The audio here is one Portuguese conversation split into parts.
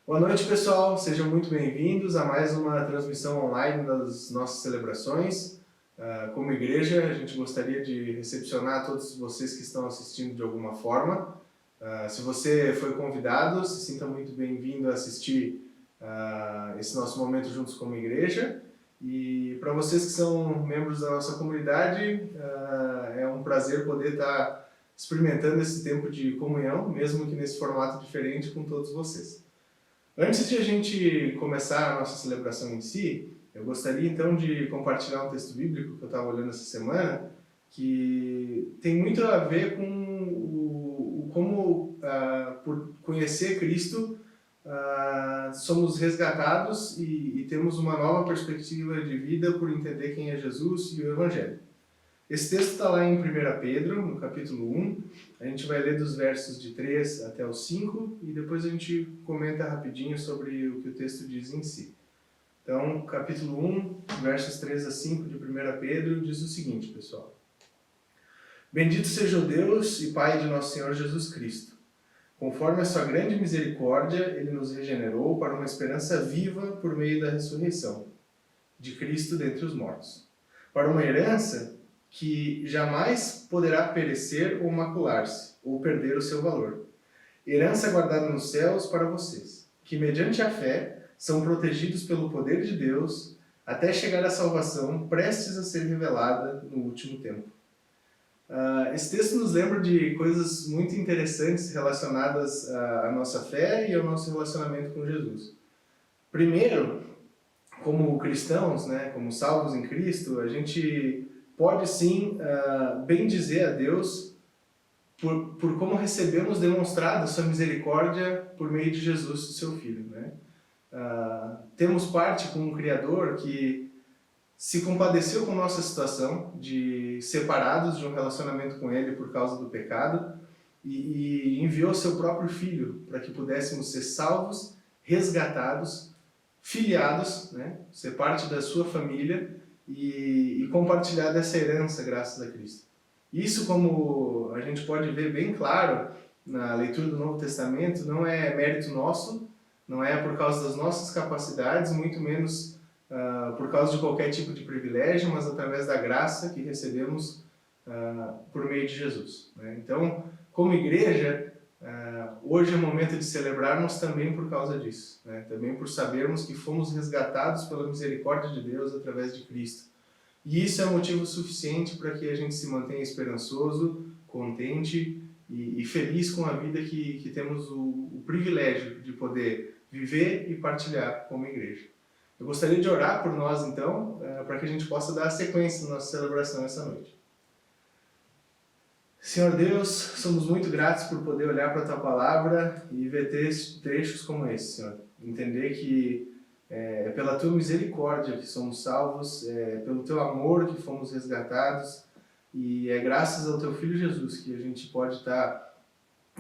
Boa noite, pessoal. Sejam muito bem-vindos a mais uma transmissão online das nossas celebrações. Como igreja, a gente gostaria de recepcionar todos vocês que estão assistindo de alguma forma. Se você foi convidado, se sinta muito bem-vindo a assistir esse nosso momento juntos como igreja. E para vocês que são membros da nossa comunidade, é um prazer poder estar experimentando esse tempo de comunhão, mesmo que nesse formato diferente, com todos vocês. Antes de a gente começar a nossa celebração em si, eu gostaria então de compartilhar um texto bíblico que eu estava olhando essa semana, que tem muito a ver com como, por conhecer Cristo, somos resgatados e temos uma nova perspectiva de vida por entender quem é Jesus e o Evangelho. Esse texto está lá em 1 Pedro, no capítulo 1. A gente vai ler dos versos de 3 até os 5 e depois a gente comenta rapidinho sobre o que o texto diz em si. Então, capítulo 1, versos 3 a 5 de 1 Pedro, diz o seguinte, pessoal. Bendito seja o Deus e Pai de nosso Senhor Jesus Cristo. Conforme a sua grande misericórdia, Ele nos regenerou para uma esperança viva por meio da ressurreição de Cristo dentre os mortos, para uma herança que jamais poderá perecer ou macular-se, ou perder o seu valor. Herança guardada nos céus para vocês, que mediante a fé são protegidos pelo poder de Deus até chegar à salvação prestes a ser revelada no último tempo. Esse texto nos lembra de coisas muito interessantes relacionadas à nossa fé e ao nosso relacionamento com Jesus. Primeiro, como cristãos, como salvos em Cristo, a gente pode sim bem dizer a Deus por como recebemos demonstrado sua misericórdia por meio de Jesus, seu Filho. Temos parte com um Criador que se compadeceu com nossa situação de separados de um relacionamento com Ele por causa do pecado e enviou seu próprio Filho para que pudéssemos ser salvos, resgatados, filiados, ser parte da sua família e compartilhar dessa herança graças a Cristo. Isso, como a gente pode ver bem claro na leitura do Novo Testamento, não é mérito nosso, não é por causa das nossas capacidades, muito menos por causa de qualquer tipo de privilégio, mas através da graça que recebemos por meio de Jesus. Então, como igreja, hoje é o momento de celebrarmos também por causa disso, também por sabermos que fomos resgatados pela misericórdia de Deus através de Cristo. E isso é motivo suficiente para que a gente se mantenha esperançoso, contente e feliz com a vida que temos o privilégio de poder viver e partilhar como igreja. Eu gostaria de orar por nós, então, para que a gente possa dar sequência na nossa celebração essa noite. Senhor Deus, somos muito gratos por poder olhar para a Tua Palavra e ver trechos como esse, Senhor. Entender que é pela Tua misericórdia que somos salvos, é pelo Teu amor que fomos resgatados e é graças ao Teu Filho Jesus que a gente pode estar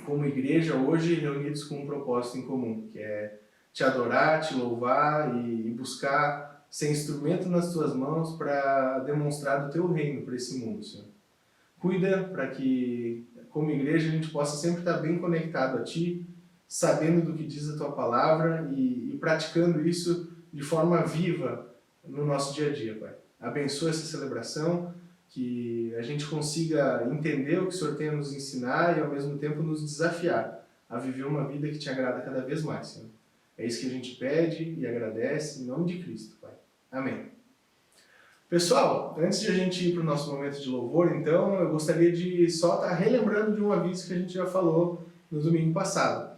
como igreja hoje reunidos com um propósito em comum, que é Te adorar, Te louvar e buscar ser instrumento nas Tuas mãos para demonstrar o Teu reino para esse mundo, Senhor. Cuida para que, como igreja, a gente possa sempre estar bem conectado a Ti, sabendo do que diz a Tua Palavra e praticando isso de forma viva no nosso dia a dia, Pai. Abençoa essa celebração, que a gente consiga entender o que o Senhor tem a nos ensinar e, ao mesmo tempo, nos desafiar a viver uma vida que Te agrada cada vez mais, Senhor. É isso que a gente pede e agradece, em nome de Cristo, Pai. Amém. Pessoal, antes de a gente ir para o nosso momento de louvor, então, eu gostaria de só estar relembrando de um aviso que a gente já falou no domingo passado.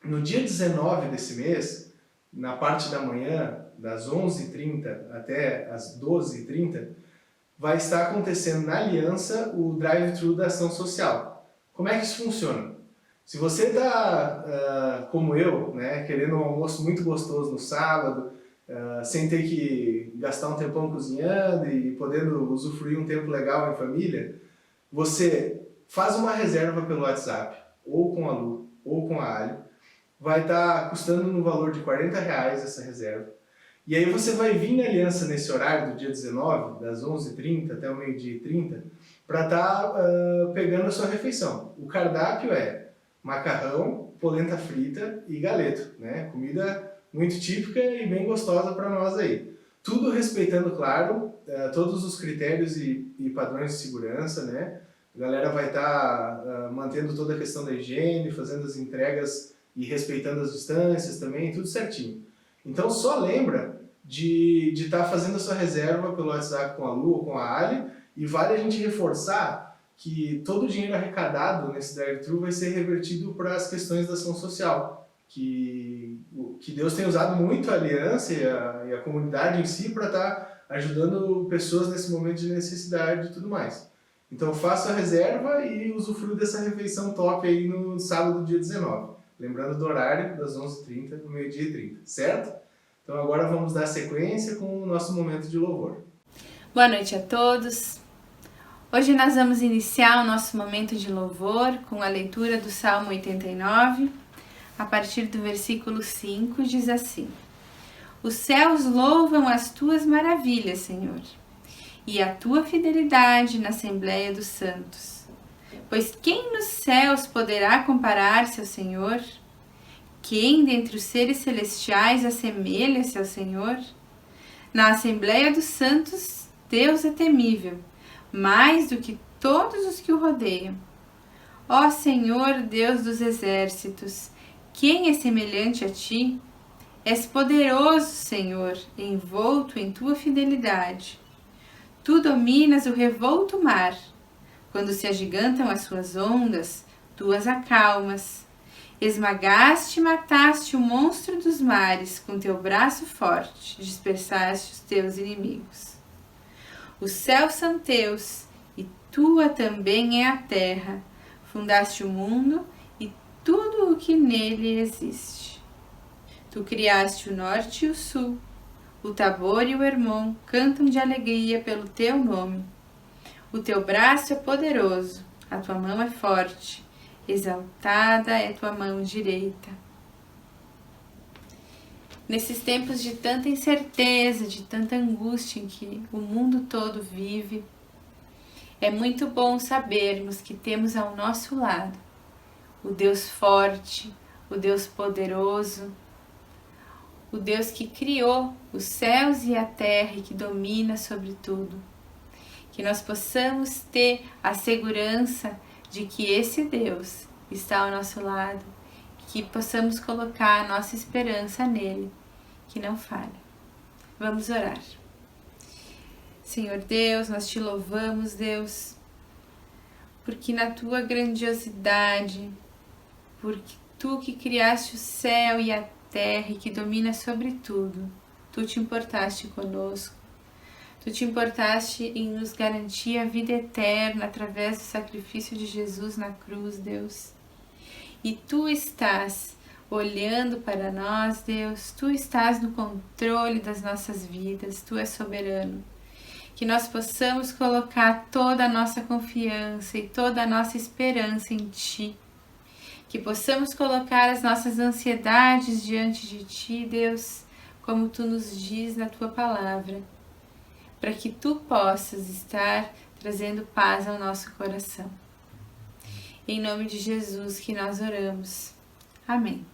No dia 19 desse mês, na parte da manhã, das 11h30 até as 12h30, vai estar acontecendo na Aliança o drive-thru da ação social. Como é que isso funciona? Se você está, como eu, querendo um almoço muito gostoso no sábado, sem ter que gastar um tempão cozinhando e podendo usufruir um tempo legal em família, você faz uma reserva pelo WhatsApp, ou com a Lu, ou com a Ali. Vai estar custando no valor de R$40 essa reserva. E aí você vai vir na Aliança nesse horário do dia 19, das 11h30 até o meio-dia e 30, para estar pegando a sua refeição. O cardápio é macarrão, polenta frita e galeto, né? Comida muito típica e bem gostosa para nós aí. Tudo respeitando, claro, todos os critérios e padrões de segurança, né? A galera vai estar mantendo toda a questão da higiene, fazendo as entregas e respeitando as distâncias também, tudo certinho. Então só lembra de estar fazendo a sua reserva pelo WhatsApp com a Lu ou com a Ali, e vale a gente reforçar que todo o dinheiro arrecadado nesse drive-thru vai ser revertido para as questões da ação social, que Deus tem usado muito a aliança e a comunidade em si para estar ajudando pessoas nesse momento de necessidade e tudo mais. Então faça a reserva e usufrua dessa refeição top aí no sábado, dia 19. Lembrando do horário, das 11h30 ao meio-dia e 30, certo? Então agora vamos dar sequência com o nosso momento de louvor. Boa noite a todos. Hoje nós vamos iniciar o nosso momento de louvor com a leitura do Salmo 89, a partir do versículo 5, diz assim: Os céus louvam as tuas maravilhas, Senhor, e a tua fidelidade na Assembleia dos Santos. Pois quem nos céus poderá comparar-se ao Senhor? Quem dentre os seres celestiais assemelha-se ao Senhor? Na Assembleia dos Santos, Deus é temível, mais do que todos os que o rodeiam. Ó Senhor, Deus dos exércitos, quem é semelhante a ti? És poderoso, Senhor, envolto em tua fidelidade. Tu dominas o revolto mar. Quando se agigantam as suas ondas, tu as acalmas. Esmagaste e mataste o monstro dos mares, com teu braço forte dispersaste os teus inimigos. Os céus são teus, e tua também é a terra. Fundaste o mundo e tudo o que nele existe. Tu criaste o norte e o sul. O Tabor e o Hermon cantam de alegria pelo teu nome. O teu braço é poderoso, a tua mão é forte. Exaltada é tua mão direita. Nesses tempos de tanta incerteza, de tanta angústia em que o mundo todo vive, é muito bom sabermos que temos ao nosso lado o Deus forte, o Deus poderoso, o Deus que criou os céus e a terra e que domina sobre tudo. Que nós possamos ter a segurança de que esse Deus está ao nosso lado, que possamos colocar a nossa esperança nele, que não falha. Vamos orar. Senhor Deus, nós te louvamos, Deus, porque na tua grandiosidade, porque tu que criaste o céu e a terra e que domina sobre tudo, tu te importaste conosco. Tu te importaste em nos garantir a vida eterna através do sacrifício de Jesus na cruz, Deus. E tu estás olhando para nós, Deus. Tu estás no controle das nossas vidas. Tu és soberano. Que nós possamos colocar toda a nossa confiança e toda a nossa esperança em Ti. Que possamos colocar as nossas ansiedades diante de Ti, Deus, como Tu nos diz na Tua palavra, para que Tu possas estar trazendo paz ao nosso coração. Em nome de Jesus que nós oramos. Amém.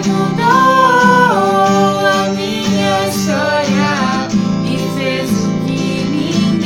Mudou a minha história e fez o que ninguém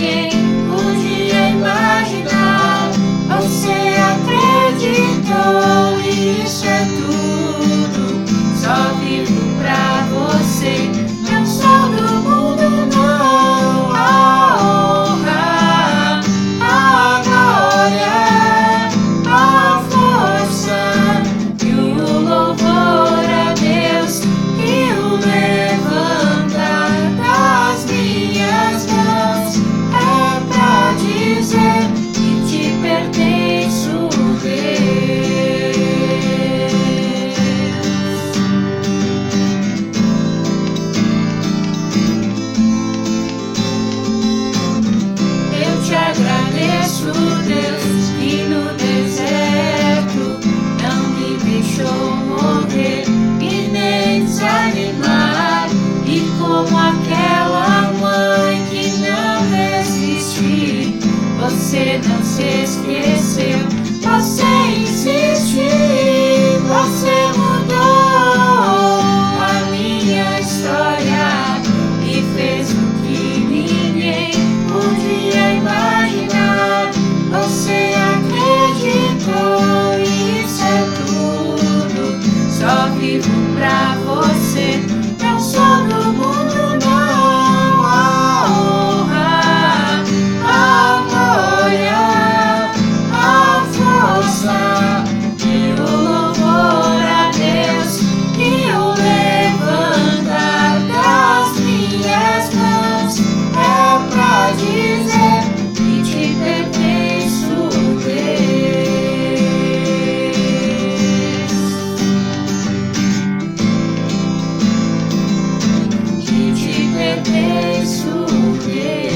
não se esqueceu. Você insistiu, você mudou a minha história e fez o que ninguém podia imaginar. Você acreditou, isso é tudo. Só vivo pra você, não sou do mundo não. A honra, a glória, a força e o louvor a Deus e o levantar das minhas mãos é pra dizer que te pertenço, Deus. Que te pertenço, Deus.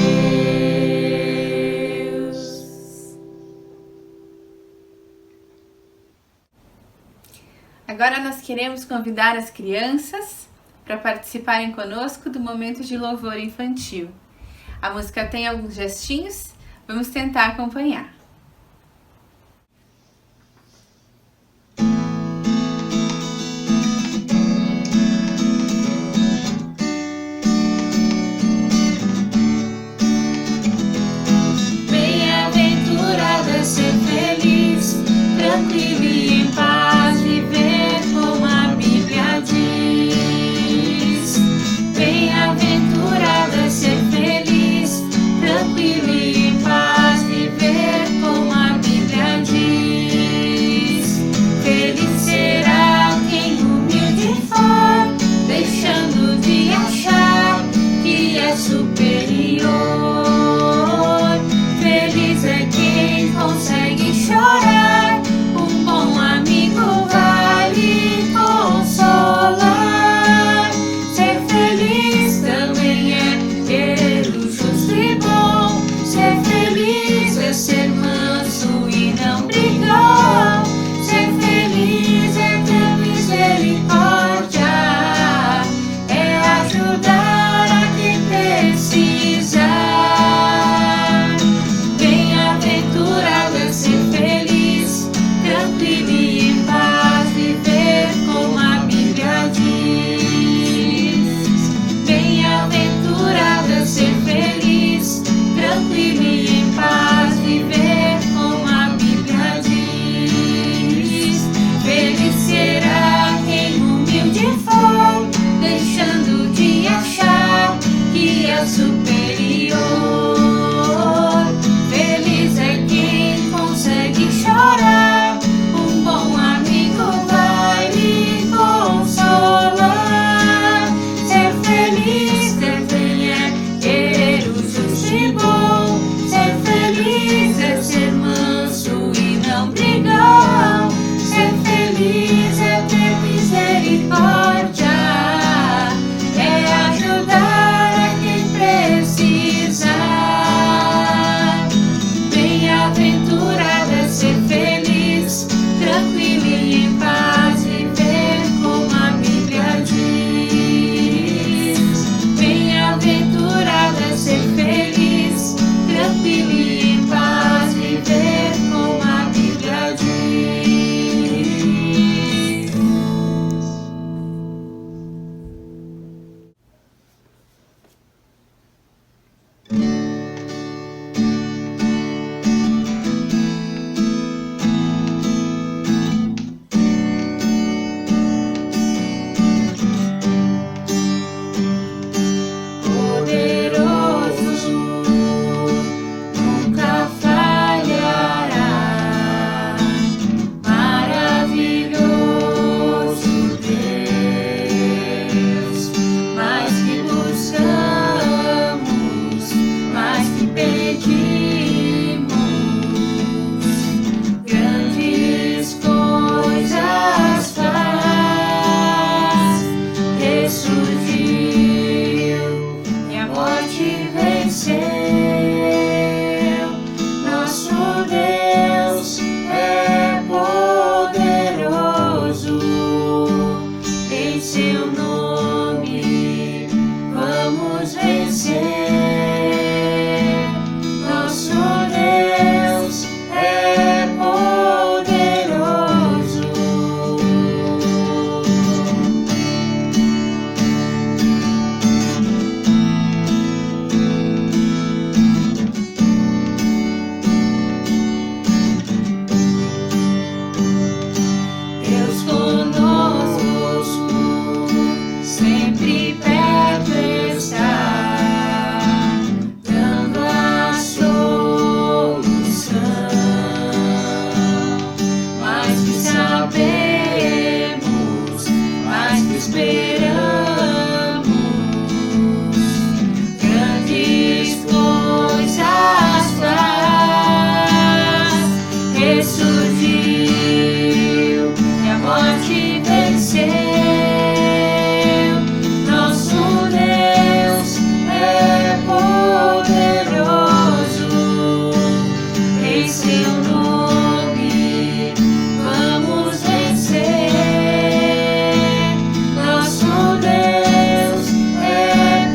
Agora nós queremos convidar as crianças para participarem conosco do momento de louvor infantil. A música tem alguns gestinhos, vamos tentar acompanhar. Bem-aventurado é ser feliz, tranquilo e em paz, viver como a Bíblia diz. Bem-aventurado é ser feliz, tranquilo e em paz, viver como a Bíblia diz. Feliz será quem humilde for, deixando de achar que é superior. Feliz é quem consegue chorar um bom seu nome vamos vencer. Nosso Deus é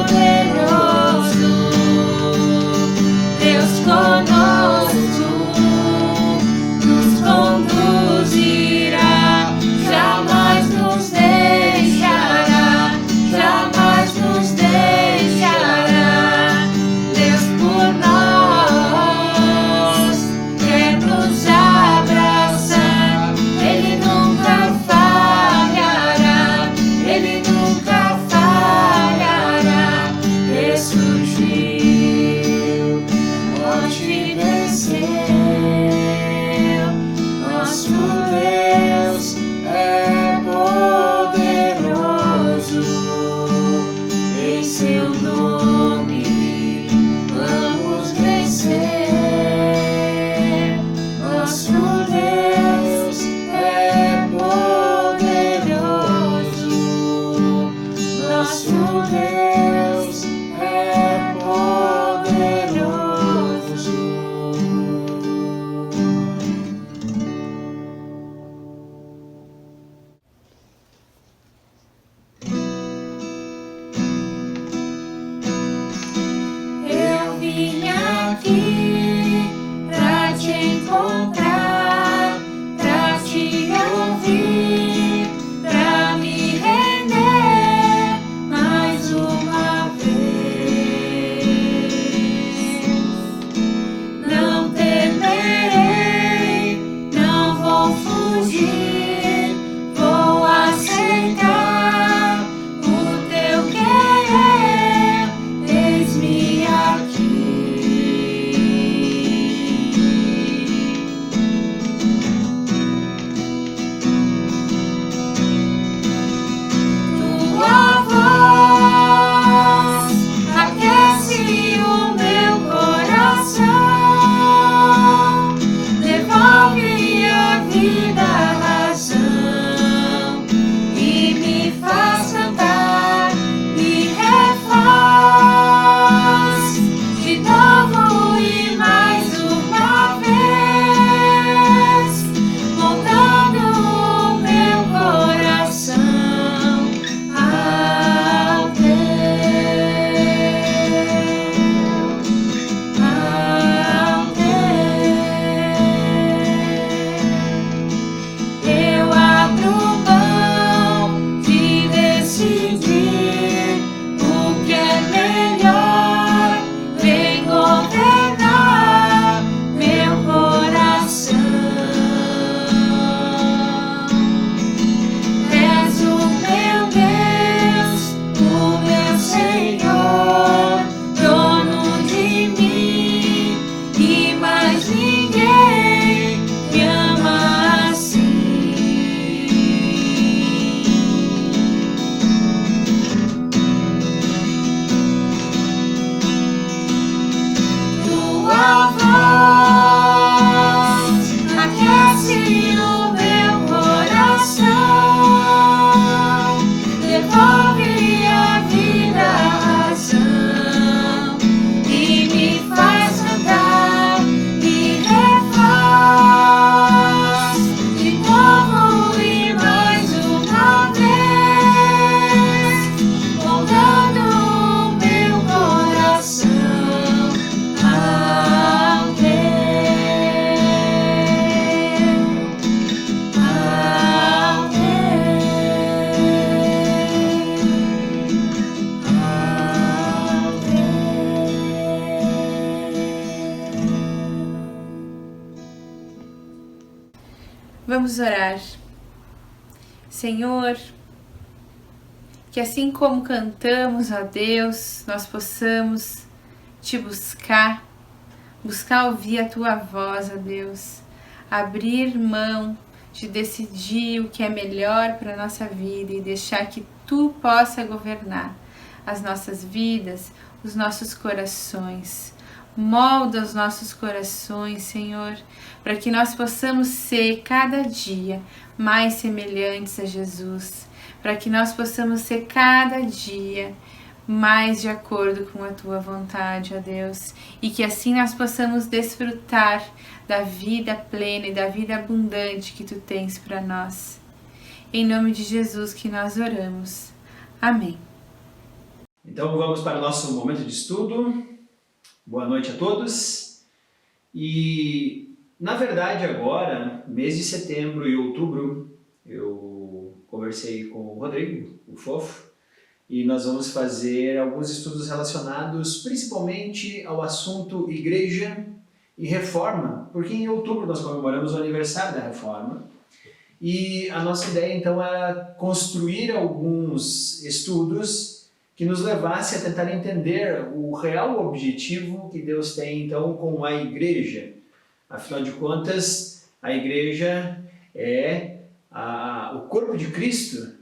poderoso, Deus conosco nos conduzirá, jamais nos deixará, jamais nos deixará. Deus por nós quer nos abraçar, Ele nunca falhará, Ele nunca falhará. Ressurgiu, morte venceu, nosso Deus é poderoso, em seu nome vamos vencer. Nosso Deus é poderoso, nosso Deus é poderoso. Eu vim aqui pra te encontrar, pra te ouvir, pra me render mais uma vez. Não temerei, não vou fugir, vou aceitar o teu querer. Eis-me aqui. Tua voz aquece o meu coração, devolve a vida, a razão, e me faz cantar, me refaz de novo e mais uma vez, moldando o meu coração ao eu abro mão de decidir o que é melhor, vem governar meu coração. És o meu Deus, o meu Senhor, dono de mim, e mais ninguém me ama assim. Tua voz aquece o meu coração, devolve a vida, a razão, e me faz cantar, me refaz de novo e mais uma vez, moldando o meu coração ao Vamos orar. Senhor, que assim como cantamos a Deus, nós possamos te buscar ouvir a tua voz, ó Deus, abrir mão de decidir o que é melhor para a nossa vida e deixar que tu possa governar as nossas vidas, os nossos corações. Molda os nossos corações, Senhor, para que nós possamos ser cada dia mais semelhantes a Jesus, para que nós possamos ser cada dia mais de acordo com a Tua vontade, ó Deus, e que assim nós possamos desfrutar da vida plena e da vida abundante que Tu tens para nós. Em nome de Jesus que nós oramos. Amém. Então vamos para o nosso momento de estudo. Boa noite a todos. E na verdade agora, mês de setembro e outubro, eu conversei com o Rodrigo, o Fofo, e nós vamos fazer alguns estudos relacionados principalmente ao assunto Igreja e Reforma, porque em outubro nós comemoramos o aniversário da Reforma. E a nossa ideia então era construir alguns estudos que nos levasse a tentar entender o real objetivo que Deus tem então com a igreja. Afinal de contas, a igreja é o corpo de Cristo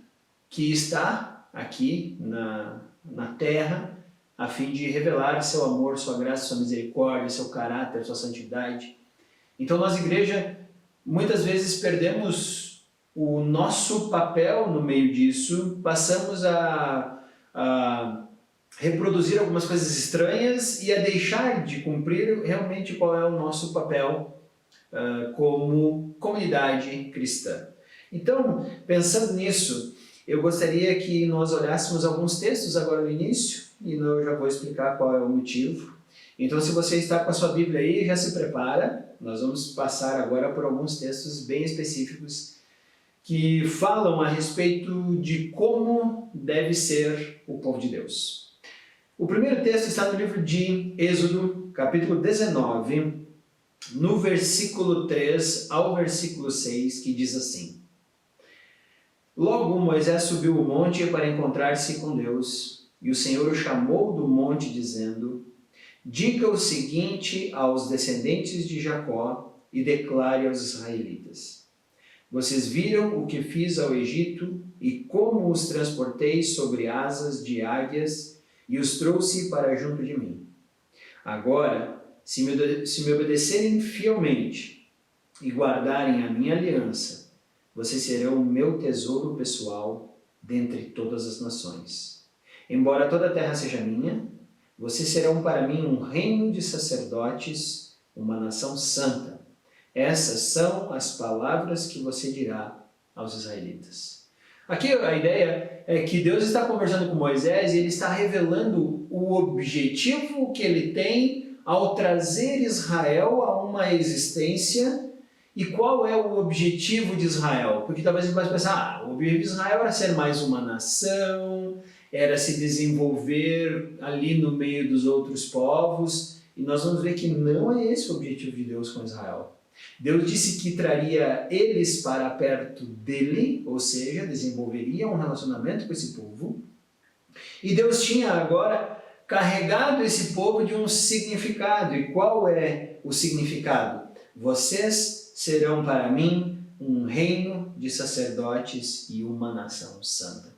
que está aqui na terra a fim de revelar seu amor, sua graça, sua misericórdia, seu caráter, sua santidade. Então nós, igreja, muitas vezes perdemos o nosso papel no meio disso, passamos a reproduzir algumas coisas estranhas e a deixar de cumprir realmente qual é o nosso papel como comunidade cristã. Então, pensando nisso, eu gostaria que nós olhássemos alguns textos agora no início, e eu já vou explicar qual é o motivo. Então, se você está com a sua Bíblia aí, já se prepara, nós vamos passar agora por alguns textos bem específicos que falam a respeito de como deve ser o povo de Deus. O primeiro texto está no livro de Êxodo, capítulo 19, no versículo 3 ao versículo 6, que diz assim: Logo Moisés subiu o monte para encontrar-se com Deus, e o Senhor o chamou do monte, dizendo: Diga o seguinte aos descendentes de Jacó e declare aos israelitas: Vocês viram o que fiz ao Egito e como os transportei sobre asas de águias e os trouxe para junto de mim. Agora, se me obedecerem fielmente e guardarem a minha aliança, vocês serão o meu tesouro pessoal dentre todas as nações. Embora toda a terra seja minha, vocês serão para mim um reino de sacerdotes, uma nação santa. Essas são as palavras que você dirá aos israelitas. Aqui a ideia é que Deus está conversando com Moisés e ele está revelando o objetivo que ele tem ao trazer Israel a uma existência. E qual é o objetivo de Israel? Porque talvez a gente possa pensar, o objetivo de Israel era ser mais uma nação, era se desenvolver ali no meio dos outros povos. E nós vamos ver que não é esse o objetivo de Deus com Israel. Deus disse que traria eles para perto dele, ou seja, desenvolveria um relacionamento com esse povo. E Deus tinha agora carregado esse povo de um significado. E qual é o significado? Vocês serão para mim um reino de sacerdotes e uma nação santa.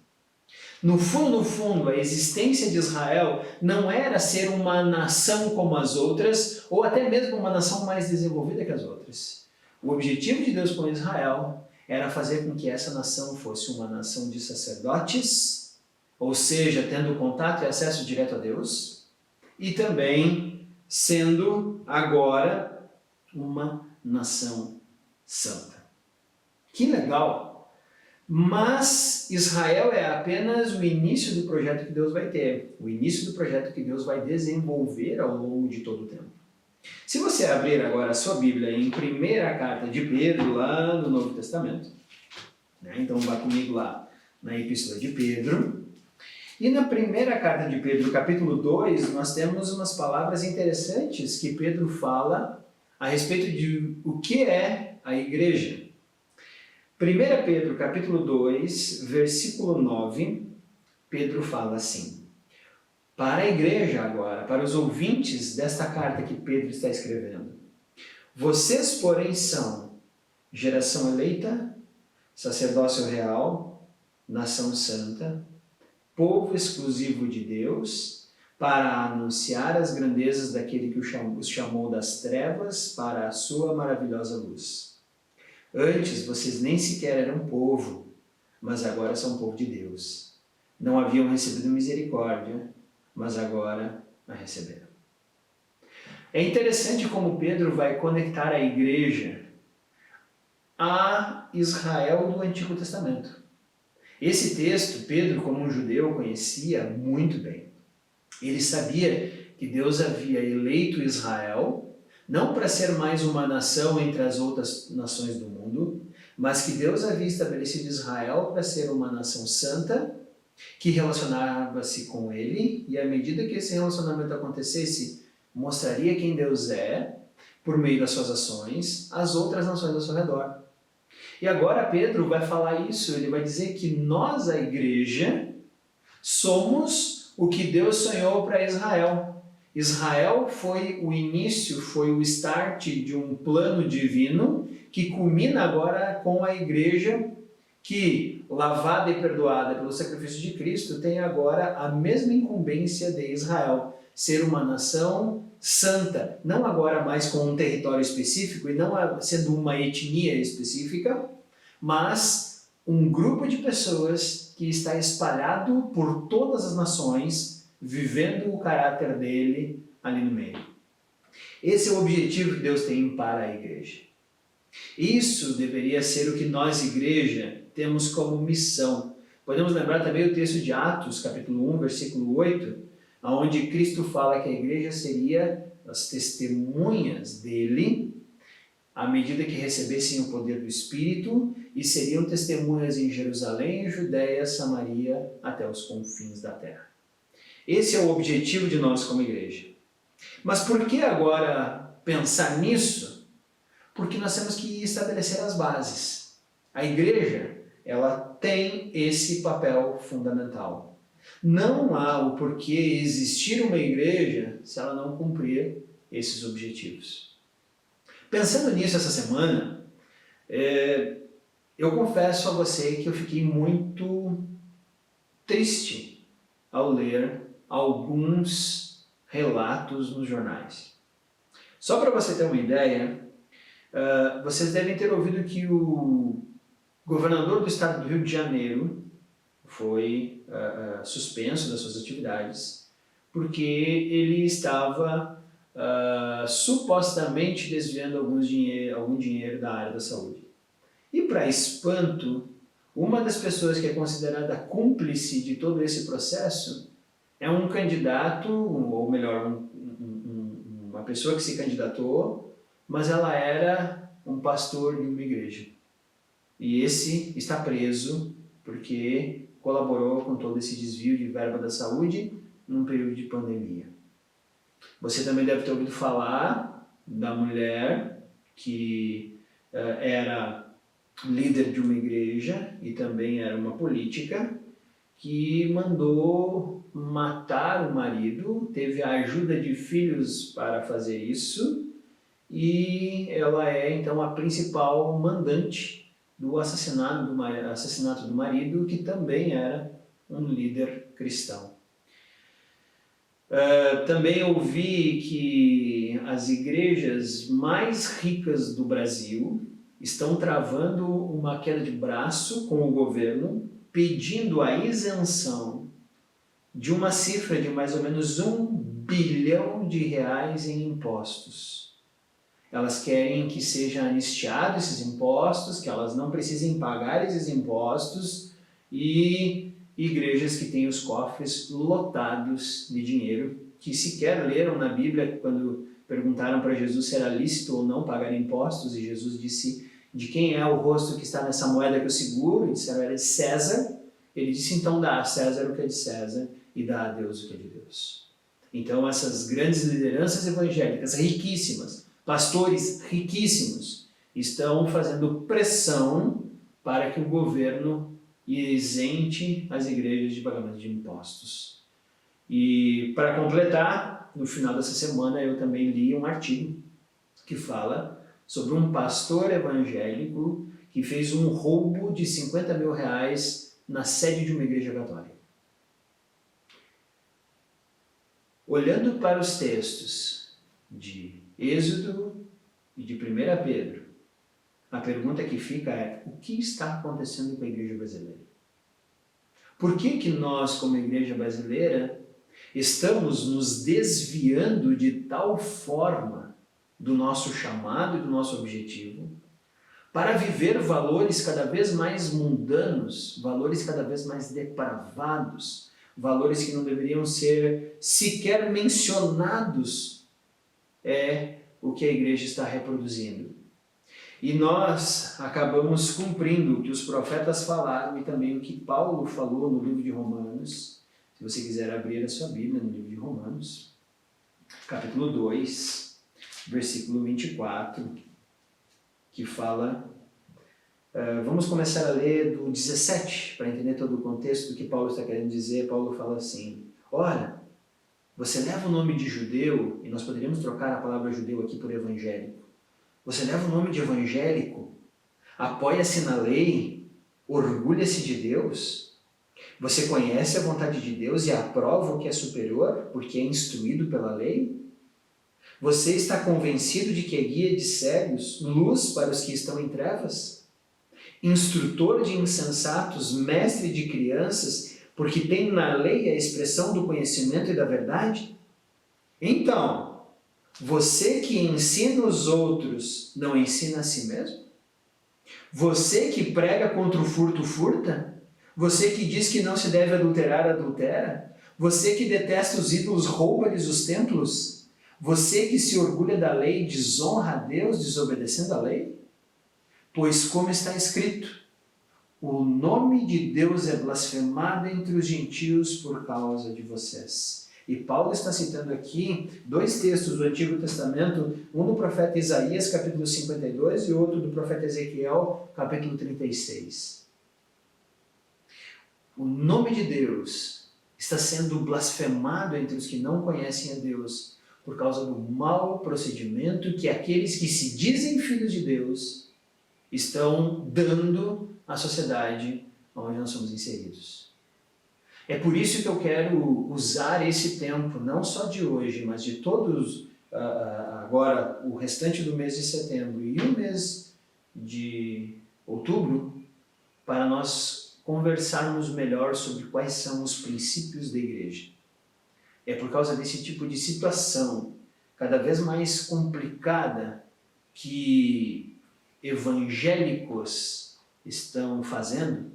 No fundo, a existência de Israel não era ser uma nação como as outras, ou até mesmo uma nação mais desenvolvida que as outras. O objetivo de Deus com Israel era fazer com que essa nação fosse uma nação de sacerdotes, ou seja, tendo contato e acesso direto a Deus, e também sendo agora uma nação santa. Que legal! Mas Israel é apenas o início do projeto que Deus vai ter, o início do projeto que Deus vai desenvolver ao longo de todo o tempo. Se você abrir agora a sua Bíblia em primeira carta de Pedro, lá no Novo Testamento, então vá comigo lá na Epístola de Pedro, e na primeira carta de Pedro, capítulo 2, nós temos umas palavras interessantes que Pedro fala a respeito de o que é a igreja. 1 Pedro, capítulo 2, versículo 9, Pedro fala assim: para a igreja agora, para os ouvintes desta carta que Pedro está escrevendo: vocês, porém, são geração eleita, sacerdócio real, nação santa, povo exclusivo de Deus, para anunciar as grandezas daquele que os chamou das trevas para a sua maravilhosa luz. Antes vocês nem sequer eram povo, mas agora são povo de Deus. não haviam recebido misericórdia, mas agora a receberam. É interessante como Pedro vai conectar a igreja a Israel do Antigo Testamento. Esse texto, Pedro, como um judeu, conhecia muito bem. Ele sabia que Deus havia eleito Israel, não para ser mais uma nação entre as outras nações do mundo, mas que Deus havia estabelecido Israel para ser uma nação santa, que relacionava-se com ele, e à medida que esse relacionamento acontecesse, mostraria quem Deus é, por meio das suas ações, às outras nações ao seu redor. E agora Pedro vai falar isso, ele vai dizer que nós, a igreja, somos o que Deus sonhou para Israel. Israel foi o início, foi o start de um plano divino que culmina agora com a igreja que, lavada e perdoada pelo sacrifício de Cristo, tem agora a mesma incumbência de Israel, ser uma nação santa, não agora mais com um território específico e não sendo uma etnia específica, mas um grupo de pessoas que está espalhado por todas as nações, vivendo o caráter dele ali no meio. Esse é o objetivo que Deus tem para a igreja. Isso deveria ser o que nós, igreja, temos como missão. Podemos lembrar também o texto de Atos, capítulo 1, versículo 8, onde Cristo fala que a igreja seria as testemunhas dele, à medida que recebessem o poder do Espírito, e seriam testemunhas em Jerusalém, Judéia, Samaria, até os confins da terra. Esse é o objetivo de nós como igreja. Mas por que agora pensar nisso? Porque nós temos que estabelecer as bases. A igreja, ela tem esse papel fundamental. Não há o porquê existir uma igreja se ela não cumprir esses objetivos. Pensando nisso essa semana, eu confesso a você que eu fiquei muito triste ao ler alguns relatos nos jornais. Só para você ter uma ideia, vocês devem ter ouvido que o governador do estado do Rio de Janeiro foi suspenso das suas atividades porque ele estava supostamente desviando algum dinheiro da área da saúde. E para espanto, uma das pessoas que é considerada cúmplice de todo esse processo é um candidato, ou melhor, uma pessoa que se candidatou, mas ela era um pastor de uma igreja. E esse está preso porque colaborou com todo esse desvio de verba da saúde num período de pandemia. Você também deve ter ouvido falar da mulher que era líder de uma igreja e também era uma política, que mandou matar o marido, teve a ajuda de filhos para fazer isso, e ela é então a principal mandante do assassinato do marido, que também era um líder cristão. Também ouvi que as igrejas mais ricas do Brasil estão travando uma queda de braço com o governo, pedindo a isenção de uma cifra de mais ou menos R$1 bilhão em impostos. Elas querem que sejam anistiados esses impostos, que elas não precisem pagar esses impostos, e igrejas que têm os cofres lotados de dinheiro, que sequer leram na Bíblia quando perguntaram para Jesus se era lícito ou não pagar impostos, e Jesus disse: de quem é o rosto que está nessa moeda que eu seguro? E disseram: era de César. Ele disse: então dá a César o que é de César e dá a Deus o que é de Deus. Então essas grandes lideranças evangélicas riquíssimas, pastores riquíssimos, estão fazendo pressão para que o governo isente as igrejas de pagamento de impostos. E para completar, no final dessa semana eu também li um artigo que fala sobre um pastor evangélico que fez um roubo de R$50 mil na sede de uma igreja católica. Olhando para os textos de Êxodo e de 1 Pedro, a pergunta que fica é: o que está acontecendo com a igreja brasileira? Por que nós, como igreja brasileira, estamos nos desviando de tal forma do nosso chamado e do nosso objetivo para viver valores cada vez mais mundanos, valores cada vez mais depravados, valores que não deveriam ser sequer mencionados, é o que a igreja está reproduzindo. E nós acabamos cumprindo o que os profetas falaram e também o que Paulo falou no livro de Romanos. Se você quiser abrir a sua Bíblia no livro de Romanos, capítulo 2, versículo 24, que fala... vamos começar a ler do 17, para entender todo o contexto do que Paulo está querendo dizer. Paulo fala assim: ora, você leva o nome de judeu, e nós poderíamos trocar a palavra judeu aqui por evangélico. Você leva o nome de evangélico, apoia-se na lei, orgulha-se de Deus. Você conhece a vontade de Deus e aprova o que é superior, porque é instruído pela lei? Você está convencido de que é guia de cegos, luz para os que estão em trevas? Instrutor de insensatos, mestre de crianças, porque tem na lei a expressão do conhecimento e da verdade? Então, você que ensina os outros, não ensina a si mesmo? Você que prega contra o furto, furta? Você que diz que não se deve adulterar, adultera? Você que detesta os ídolos, rouba-lhes os templos? Você que se orgulha da lei, desonra a Deus, desobedecendo a lei? Pois como está escrito, o nome de Deus é blasfemado entre os gentios por causa de vocês. E Paulo está citando aqui dois textos do Antigo Testamento, um do profeta Isaías, capítulo 52, e outro do profeta Ezequiel, capítulo 36. O nome de Deus está sendo blasfemado entre os que não conhecem a Deus por causa do mau procedimento que aqueles que se dizem filhos de Deus estão dando à sociedade onde nós somos inseridos. É por isso que eu quero usar esse tempo, não só de hoje, mas de todos, agora o restante do mês de setembro e o mês de outubro, para nós conversarmos melhor sobre quais são os princípios da igreja. É por causa desse tipo de situação, cada vez mais complicada, que evangélicos estão fazendo,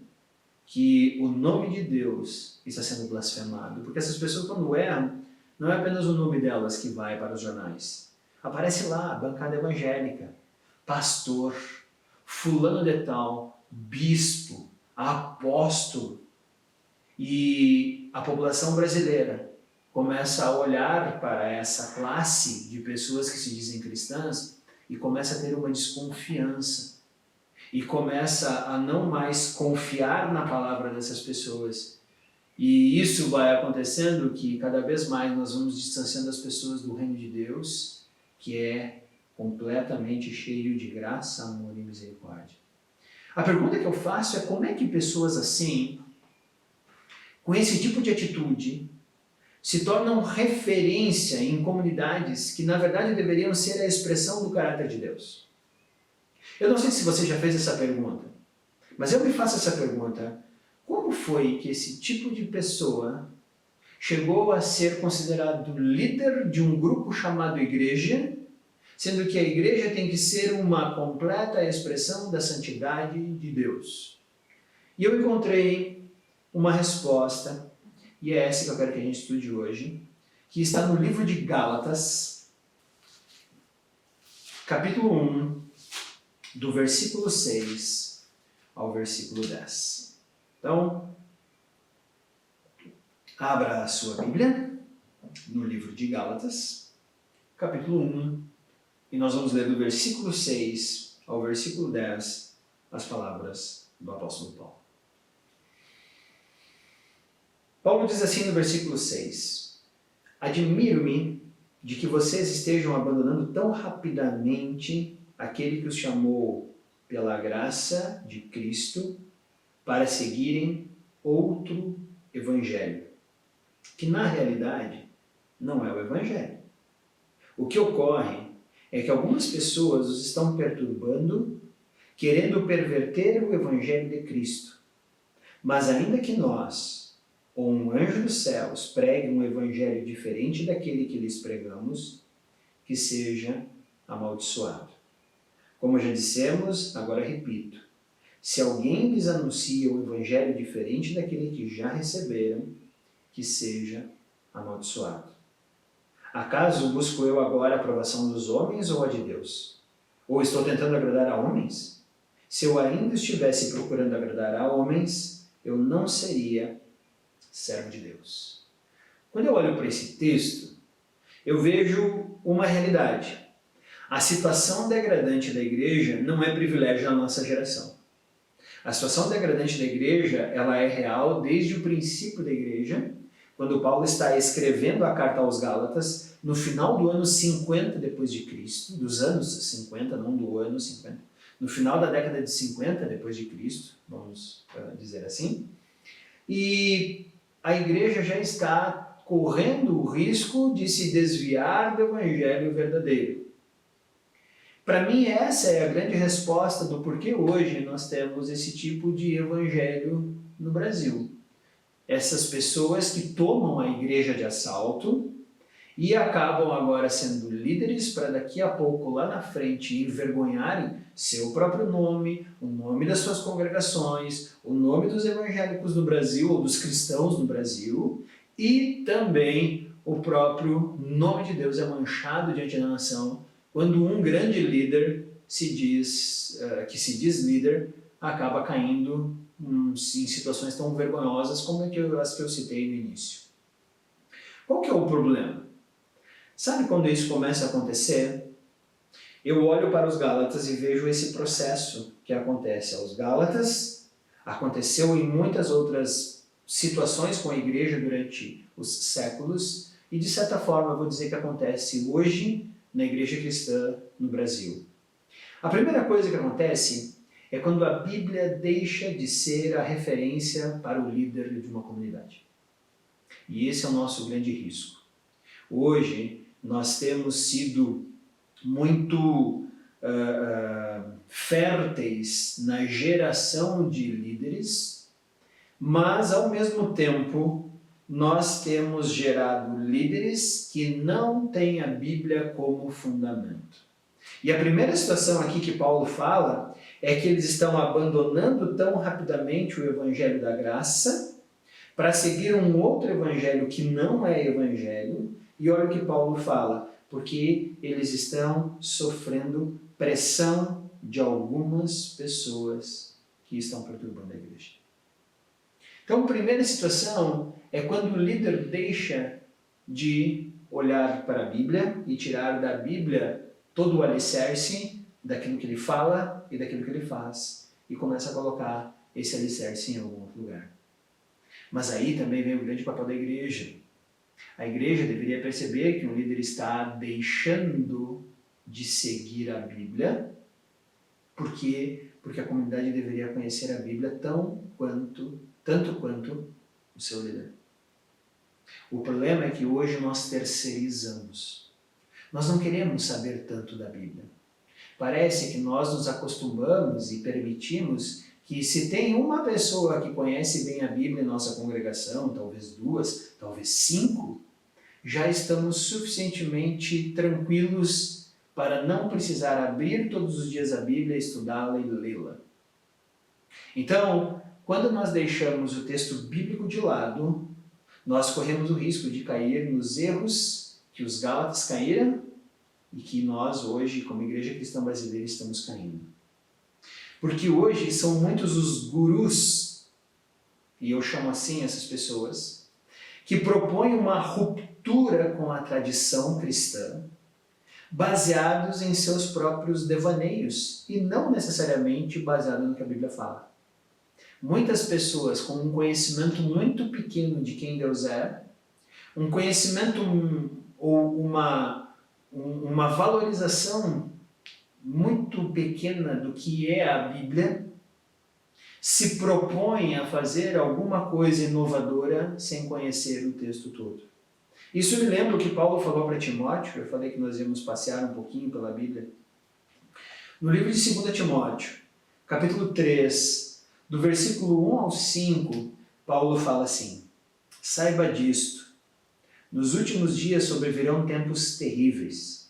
que o nome de Deus está sendo blasfemado. Porque essas pessoas, quando erram, não é apenas o nome delas que vai para os jornais. Aparece lá, bancada evangélica, pastor, fulano de tal, bispo, apóstolo. E a população brasileira começa a olhar para essa classe de pessoas que se dizem cristãs e começa a ter uma desconfiança. E começa a não mais confiar na palavra dessas pessoas. E isso vai acontecendo que cada vez mais nós vamos distanciando as pessoas do reino de Deus, que é completamente cheio de graça, amor e misericórdia. A pergunta que eu faço é como é que pessoas assim, com esse tipo de atitude, se tornam referência em comunidades que na verdade deveriam ser a expressão do caráter de Deus? Eu não sei se você já fez essa pergunta, mas eu me faço essa pergunta. Como foi que esse tipo de pessoa chegou a ser considerado líder de um grupo chamado igreja, sendo que a igreja tem que ser uma completa expressão da santidade de Deus? E eu encontrei uma resposta, e é essa que eu quero que a gente estude hoje, que está no livro de Gálatas, capítulo 1, do versículo 6 ao versículo 10. Então, abra a sua Bíblia no livro de Gálatas, capítulo 1, e nós vamos ler do versículo 6 ao versículo 10 as palavras do apóstolo Paulo. Paulo diz assim no versículo 6: Admiro-me de que vocês estejam abandonando tão rapidamente aquele que os chamou pela graça de Cristo para seguirem outro evangelho, que na realidade não é o evangelho. O que ocorre é que algumas pessoas os estão perturbando, querendo perverter o evangelho de Cristo. Mas ainda que nós, ou um anjo dos céus, pregue um evangelho diferente daquele que lhes pregamos, que seja amaldiçoado. Como já dissemos, agora repito, se alguém lhes anuncia um evangelho diferente daquele que já receberam, que seja amaldiçoado. Acaso busco eu agora a aprovação dos homens ou a de Deus? Ou estou tentando agradar a homens? Se eu ainda estivesse procurando agradar a homens, eu não seria servo de Deus. Quando eu olho para esse texto, eu vejo uma realidade. A situação degradante da igreja não é privilégio da nossa geração. A situação degradante da igreja, ela é real desde o princípio da igreja, quando Paulo está escrevendo a carta aos Gálatas, no final do ano 50 depois de Cristo, dos anos 50, não do ano 50, no final da década de 50 depois de Cristo, vamos dizer assim, e a igreja já está correndo o risco de se desviar do evangelho verdadeiro. Para mim, essa é a grande resposta do porquê hoje nós temos esse tipo de evangelho no Brasil. Essas pessoas que tomam a igreja de assalto e acabam agora sendo líderes para daqui a pouco, lá na frente, envergonharem seu próprio nome, o nome das suas congregações, o nome dos evangélicos no Brasil ou dos cristãos no Brasil, e também o próprio nome de Deus é manchado diante da nação quando um grande líder que se diz líder acaba caindo em situações tão vergonhosas como as que eu citei no início. Qual que é o problema? Sabe quando isso começa a acontecer? Eu olho para os Gálatas e vejo esse processo que acontece aos Gálatas, aconteceu em muitas outras situações com a igreja durante os séculos e, de certa forma, eu vou dizer que acontece hoje na igreja cristã no Brasil. A primeira coisa que acontece é quando a Bíblia deixa de ser a referência para o líder de uma comunidade. E esse é o nosso grande risco. Hoje, nós temos sido muito férteis na geração de líderes, mas, ao mesmo tempo, nós temos gerado líderes que não têm a Bíblia como fundamento. E a primeira situação aqui que Paulo fala é que eles estão abandonando tão rapidamente o evangelho da graça para seguir um outro evangelho que não é evangelho. E olha o que Paulo fala, porque eles estão sofrendo pressão de algumas pessoas que estão perturbando a igreja. Então, a primeira situação é quando o líder deixa de olhar para a Bíblia e tirar da Bíblia todo o alicerce daquilo que ele fala e daquilo que ele faz e começa a colocar esse alicerce em algum outro lugar. Mas aí também vem o grande papel da igreja. A igreja deveria perceber que um líder está deixando de seguir a Bíblia. Por quê? Porque a comunidade deveria conhecer a Bíblia tanto quanto o seu líder. O problema é que hoje nós terceirizamos. Nós não queremos saber tanto da Bíblia. Parece que nós nos acostumamos e permitimos que se tem uma pessoa que conhece bem a Bíblia em nossa congregação, talvez 2, talvez 5, já estamos suficientemente tranquilos para não precisar abrir todos os dias a Bíblia, estudá-la e lê-la. Então, quando nós deixamos o texto bíblico de lado, nós corremos o risco de cair nos erros que os Gálatas caíram e que nós hoje, como Igreja Cristã Brasileira, estamos caindo. Porque hoje são muitos os gurus, e eu chamo assim essas pessoas, que propõem uma ruptura com a tradição cristã, baseados em seus próprios devaneios, e não necessariamente baseado no que a Bíblia fala. Muitas pessoas com um conhecimento muito pequeno de quem Deus é, um conhecimento ou uma valorização muito pequena do que é a Bíblia, se propõem a fazer alguma coisa inovadora sem conhecer o texto todo. Isso me lembra o que Paulo falou para Timóteo. Eu falei que nós íamos passear um pouquinho pela Bíblia. No livro de 2 Timóteo, capítulo 3, Do versículo 1 ao 5, Paulo fala assim: saiba disto, nos últimos dias sobrevirão tempos terríveis.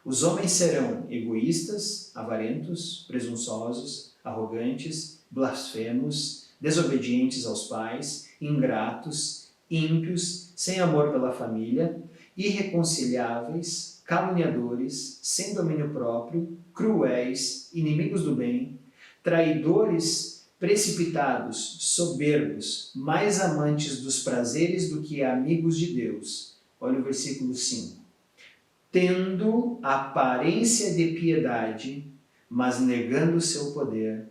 Os homens serão egoístas, avarentos, presunçosos, arrogantes, blasfemos, desobedientes aos pais, ingratos, ímpios, sem amor pela família, irreconciliáveis, caluniadores, sem domínio próprio, cruéis, inimigos do bem, traidores, precipitados, soberbos, mais amantes dos prazeres do que amigos de Deus. Olha o versículo 5. Tendo aparência de piedade, mas negando o seu poder.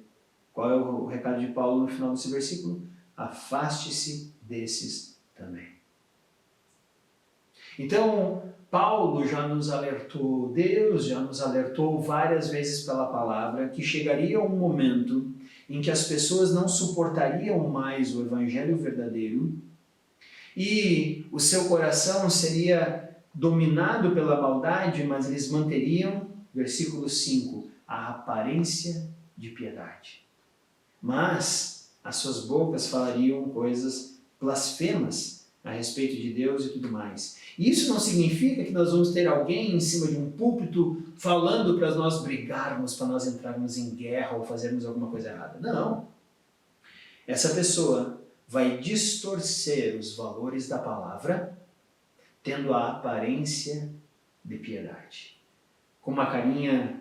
Qual é o recado de Paulo no final desse versículo? Afaste-se desses também. Então, Paulo já nos alertou, Deus já nos alertou várias vezes pela palavra que chegaria um momento em que as pessoas não suportariam mais o evangelho verdadeiro e o seu coração seria dominado pela maldade, mas eles manteriam, versículo 5, a aparência de piedade. Mas as suas bocas falariam coisas blasfemas a respeito de Deus e tudo mais. Isso não significa que nós vamos ter alguém em cima de um púlpito falando para nós brigarmos, para nós entrarmos em guerra ou fazermos alguma coisa errada. Não. Essa pessoa vai distorcer os valores da palavra, tendo a aparência de piedade. Com uma carinha,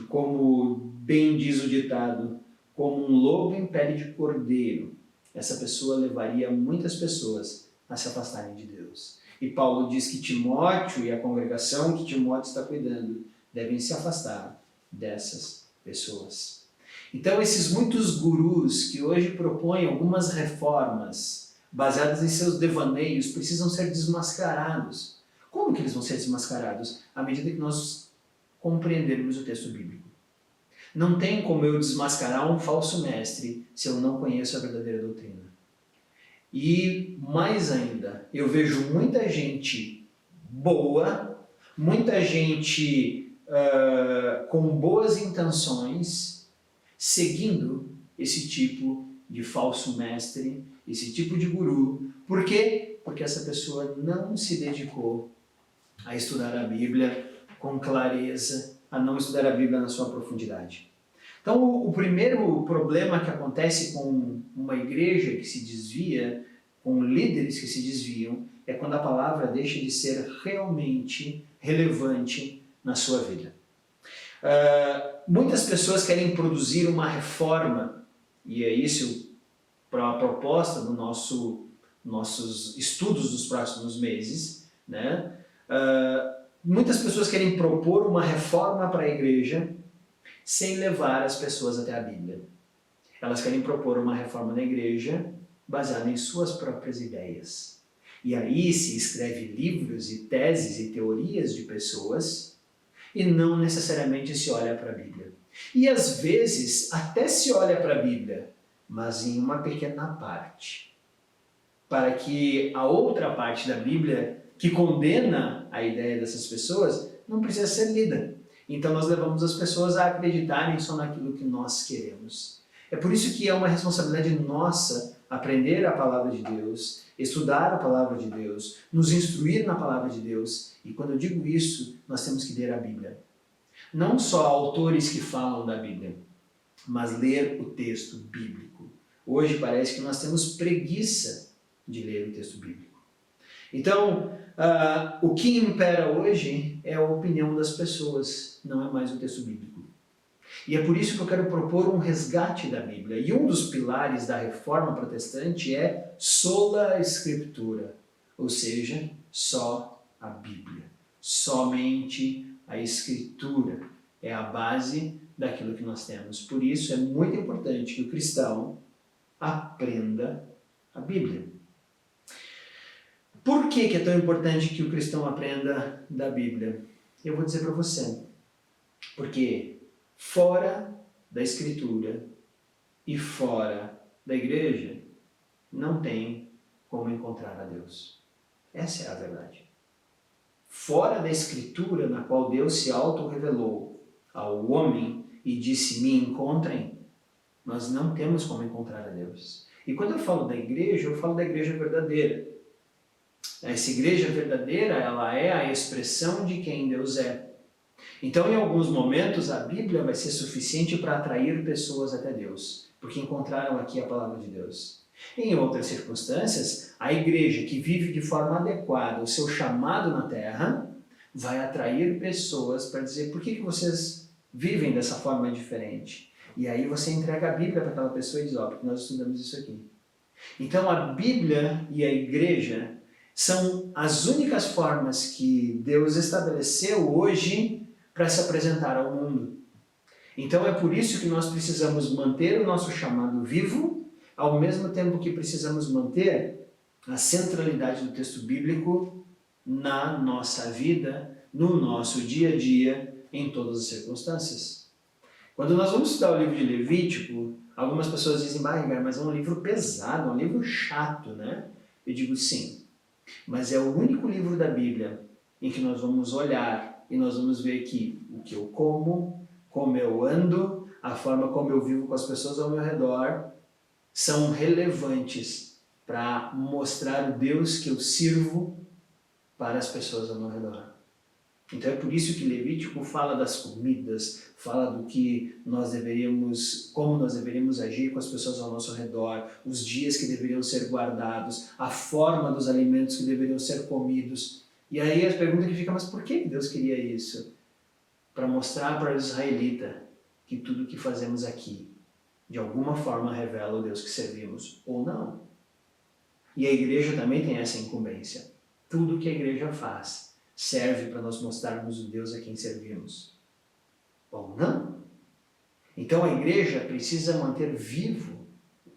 como bem diz o ditado, como um lobo em pele de cordeiro, essa pessoa levaria muitas pessoas a se afastarem de Deus. E Paulo diz que Timóteo e a congregação que Timóteo está cuidando devem se afastar dessas pessoas. Então, esses muitos gurus que hoje propõem algumas reformas baseadas em seus devaneios precisam ser desmascarados. Como que eles vão ser desmascarados? À medida que nós compreendermos o texto bíblico. Não tem como eu desmascarar um falso mestre se eu não conheço a verdadeira doutrina. E mais ainda, eu vejo muita gente boa, muita gente com boas intenções, seguindo esse tipo de falso mestre, esse tipo de guru. Por quê? Porque essa pessoa não se dedicou a estudar a Bíblia com clareza, a não estudar a Bíblia na sua profundidade. Então, o primeiro problema que acontece com uma igreja que se desvia, com líderes que se desviam, é quando a palavra deixa de ser realmente relevante na sua vida. Muitas pessoas querem produzir uma reforma, e é isso a proposta do nossos estudos dos próximos meses, né? Muitas pessoas querem propor uma reforma para a igreja sem levar as pessoas até a Bíblia. Elas querem propor uma reforma na igreja baseada em suas próprias ideias. E aí se escreve livros e teses e teorias de pessoas e não necessariamente se olha para a Bíblia. E às vezes até se olha para a Bíblia, mas em uma pequena parte, para que a outra parte da Bíblia que condena a ideia dessas pessoas não precisa ser lida. Então nós levamos as pessoas a acreditarem só naquilo que nós queremos. É por isso que é uma responsabilidade nossa aprender a palavra de Deus, estudar a palavra de Deus, nos instruir na palavra de Deus. E quando eu digo isso, nós temos que ler a Bíblia. Não só autores que falam da Bíblia, mas ler o texto bíblico. Hoje parece que nós temos preguiça de ler o texto bíblico. Então, o que impera hoje é a opinião das pessoas, não é mais o texto bíblico. E é por isso que eu quero propor um resgate da Bíblia. E um dos pilares da reforma protestante é sola Escritura, ou seja, só a Bíblia. Somente a Escritura é a base daquilo que nós temos. Por isso é muito importante que o cristão aprenda a Bíblia. Por que é tão importante que o cristão aprenda da Bíblia? Eu vou dizer para você. Porque fora da Escritura e fora da igreja, não tem como encontrar a Deus. Essa é a verdade. Fora da Escritura, na qual Deus se auto-revelou ao homem e disse: me encontrem, nós não temos como encontrar a Deus. E quando eu falo da igreja, eu falo da igreja verdadeira. Essa igreja verdadeira, ela é a expressão de quem Deus é. Então, em alguns momentos, a Bíblia vai ser suficiente para atrair pessoas até Deus, porque encontraram aqui a palavra de Deus. Em outras circunstâncias, a igreja que vive de forma adequada o seu chamado na terra, vai atrair pessoas para dizer: por que vocês vivem dessa forma diferente? E aí você entrega a Bíblia para aquela pessoa e diz: ó, porque nós estudamos isso aqui. Então a Bíblia e a igreja são as únicas formas que Deus estabeleceu hoje para se apresentar ao mundo. Então é por isso que nós precisamos manter o nosso chamado vivo, ao mesmo tempo que precisamos manter a centralidade do texto bíblico na nossa vida, no nosso dia a dia, em todas as circunstâncias. Quando nós vamos estudar o livro de Levítico, algumas pessoas dizem: mas é um livro pesado, é um livro chato, né? Eu digo: sim, mas é o único livro da Bíblia em que nós vamos olhar e nós vamos ver que o que eu como eu ando, a forma como eu vivo com as pessoas ao meu redor, são relevantes para mostrar o Deus que eu sirvo para as pessoas ao meu redor. Então é por isso que Levítico fala das comidas, fala do que nós deveríamos, como nós deveríamos agir com as pessoas ao nosso redor, os dias que deveriam ser guardados, a forma dos alimentos que deveriam ser comidos. E aí a pergunta que fica: mas por que Deus queria isso? Para mostrar para o israelita que tudo o que fazemos aqui, de alguma forma, revela o Deus que servimos, ou não. E a igreja também tem essa incumbência. Tudo que a igreja faz serve para nós mostrarmos o Deus a quem servimos, ou não. Então a igreja precisa manter vivo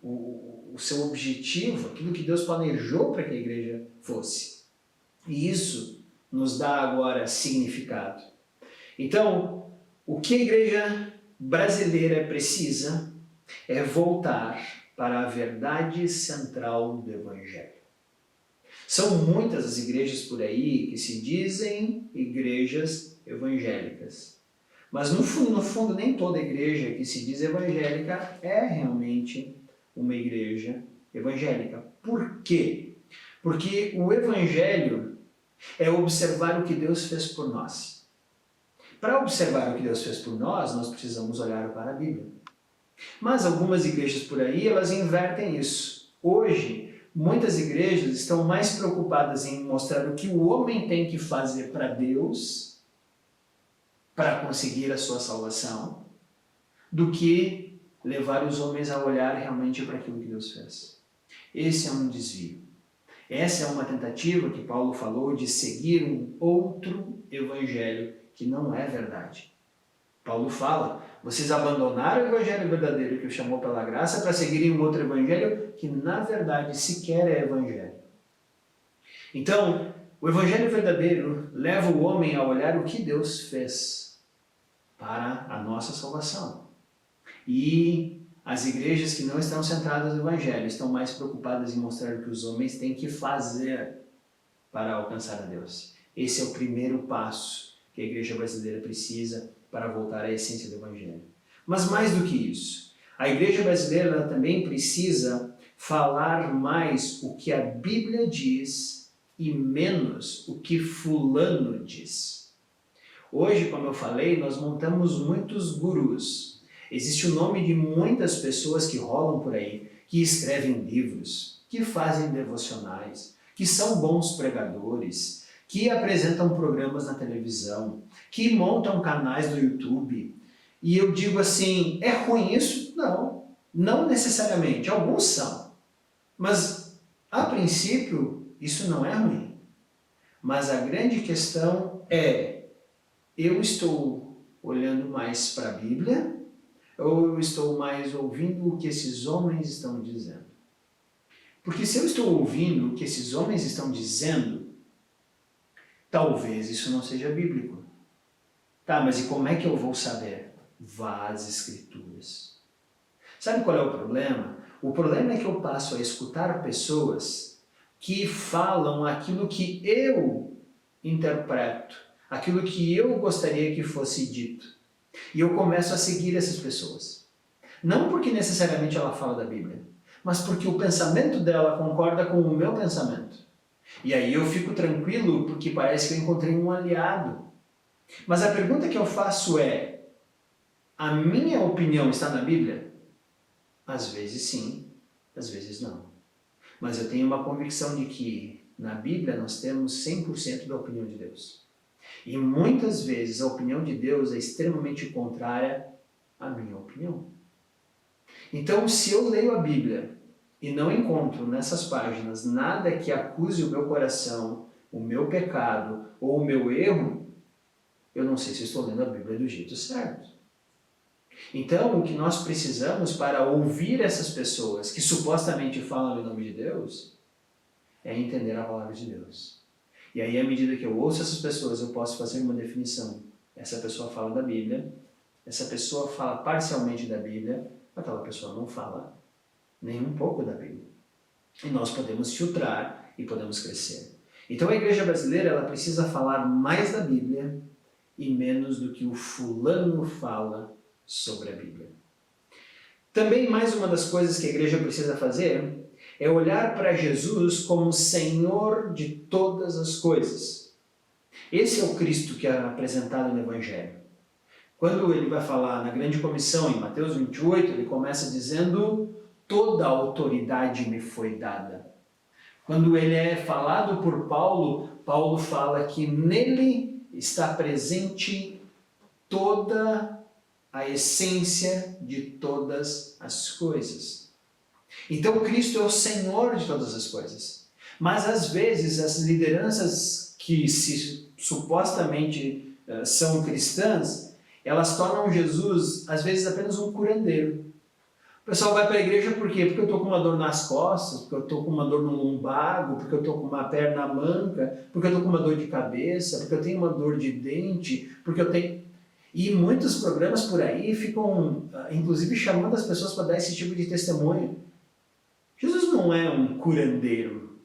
o seu objetivo, aquilo que Deus planejou para que a igreja fosse. E isso nos dá agora significado. Então, o que a igreja brasileira precisa é voltar para a verdade central do Evangelho. São muitas as igrejas por aí que se dizem igrejas evangélicas. Mas no fundo, nem toda igreja que se diz evangélica é realmente uma igreja evangélica. Por quê? Porque o Evangelho é observar o que Deus fez por nós. Para observar o que Deus fez por nós, nós precisamos olhar para a Bíblia. Mas algumas igrejas por aí, elas invertem isso. Hoje, muitas igrejas estão mais preocupadas em mostrar o que o homem tem que fazer para Deus, para conseguir a sua salvação, do que levar os homens a olhar realmente para aquilo que Deus fez. Esse é um desvio. Essa é uma tentativa que Paulo falou de seguir um outro evangelho que não é verdade. Paulo fala: vocês abandonaram o evangelho verdadeiro que o chamou pela graça para seguirem um outro evangelho que na verdade sequer é evangelho. Então, o evangelho verdadeiro leva o homem a olhar o que Deus fez para a nossa salvação. E as igrejas que não estão centradas no evangelho estão mais preocupadas em mostrar o que os homens têm que fazer para alcançar a Deus. Esse é o primeiro passo que a igreja brasileira precisa para voltar à essência do Evangelho. Mas mais do que isso, a igreja brasileira também precisa falar mais o que a Bíblia diz e menos o que fulano diz. Hoje, como eu falei, nós montamos muitos gurus. Existe o nome de muitas pessoas que rolam por aí, que escrevem livros, que fazem devocionais, que são bons pregadores, que apresentam programas na televisão, que montam canais no YouTube. E eu digo assim, é ruim isso? Não, não necessariamente. Alguns são. Mas, a princípio, isso não é ruim. Mas a grande questão é, eu estou olhando mais para a Bíblia ou eu estou mais ouvindo o que esses homens estão dizendo? Porque se eu estou ouvindo o que esses homens estão dizendo, talvez isso não seja bíblico. Tá, mas e como é que eu vou saber? Vá às Escrituras. Sabe qual é o problema? O problema é que eu passo a escutar pessoas que falam aquilo que eu interpreto, aquilo que eu gostaria que fosse dito. E eu começo a seguir essas pessoas. Não porque necessariamente ela fala da Bíblia, mas porque o pensamento dela concorda com o meu pensamento. E aí eu fico tranquilo porque parece que eu encontrei um aliado. Mas a pergunta que eu faço é: a minha opinião está na Bíblia? Às vezes sim, às vezes não. Mas eu tenho uma convicção de que na Bíblia nós temos 100% da opinião de Deus. E muitas vezes a opinião de Deus é extremamente contrária à minha opinião. Então, se eu leio a Bíblia e não encontro nessas páginas nada que acuse o meu coração, o meu pecado ou o meu erro, eu não sei se estou lendo a Bíblia do jeito certo. Então, o que nós precisamos para ouvir essas pessoas que supostamente falam em nome de Deus é entender a palavra de Deus. E aí, à medida que eu ouço essas pessoas, eu posso fazer uma definição. Essa pessoa fala da Bíblia, essa pessoa fala parcialmente da Bíblia, aquela pessoa não fala nem um pouco da Bíblia. E nós podemos filtrar e podemos crescer. Então, a igreja brasileira ela precisa falar mais da Bíblia e menos do que o fulano fala sobre a Bíblia. Também mais uma das coisas que a igreja precisa fazer é olhar para Jesus como Senhor de todas as coisas. Esse é o Cristo que é apresentado no Evangelho. Quando ele vai falar na grande comissão, em Mateus 28, ele começa dizendo: toda a autoridade me foi dada. Quando ele é falado por Paulo, Paulo fala que nele está presente toda a essência de todas as coisas. Então Cristo é o Senhor de todas as coisas. Mas às vezes as lideranças que supostamente são cristãs, elas tornam Jesus às vezes apenas um curandeiro. O pessoal vai para a igreja por quê? Porque eu estou com uma dor nas costas, porque eu estou com uma dor no lombago, porque eu estou com uma perna manca, porque eu estou com uma dor de cabeça, porque eu tenho uma dor de dente, porque eu tenho... E muitos programas por aí ficam, inclusive, chamando as pessoas para dar esse tipo de testemunho. Jesus não é um curandeiro.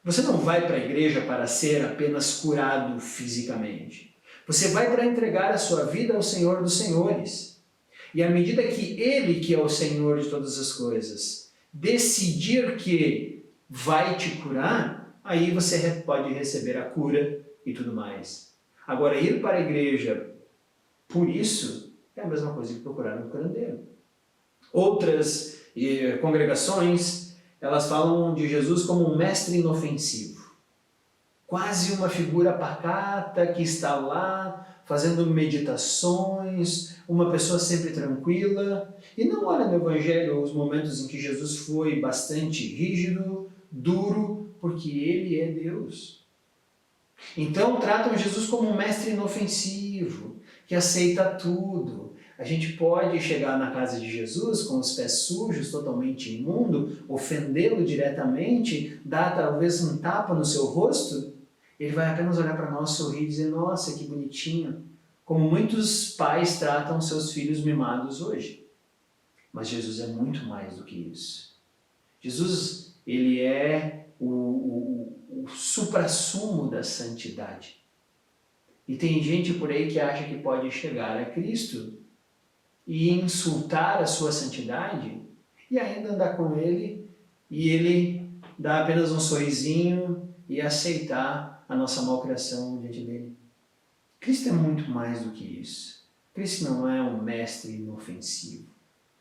Você não vai para a igreja para ser apenas curado fisicamente. Você vai para entregar a sua vida ao Senhor dos Senhores. E à medida que Ele, que é o Senhor de todas as coisas, decidir que vai te curar, aí você pode receber a cura e tudo mais. Agora, ir para a igreja por isso é a mesma coisa que procurar um curandeiro. Outras congregações, elas falam de Jesus como um mestre inofensivo. Quase uma figura pacata que está lá fazendo meditações, uma pessoa sempre tranquila, e não olha no Evangelho os momentos em que Jesus foi bastante rígido, duro, porque Ele é Deus. Então tratam Jesus como um mestre inofensivo, que aceita tudo. A gente pode chegar na casa de Jesus com os pés sujos, totalmente imundo, ofendê-lo diretamente, dar talvez um tapa no seu rosto. Ele vai apenas olhar para nós, sorrir e dizer: nossa, que bonitinho. Como muitos pais tratam seus filhos mimados hoje. Mas Jesus é muito mais do que isso. Jesus, ele é o suprassumo da santidade. E tem gente por aí que acha que pode chegar a Cristo e insultar a sua santidade e ainda andar com Ele e Ele dar apenas um sorrisinho e aceitar a nossa malcriação diante dele. Cristo é muito mais do que isso. Cristo não é um mestre inofensivo.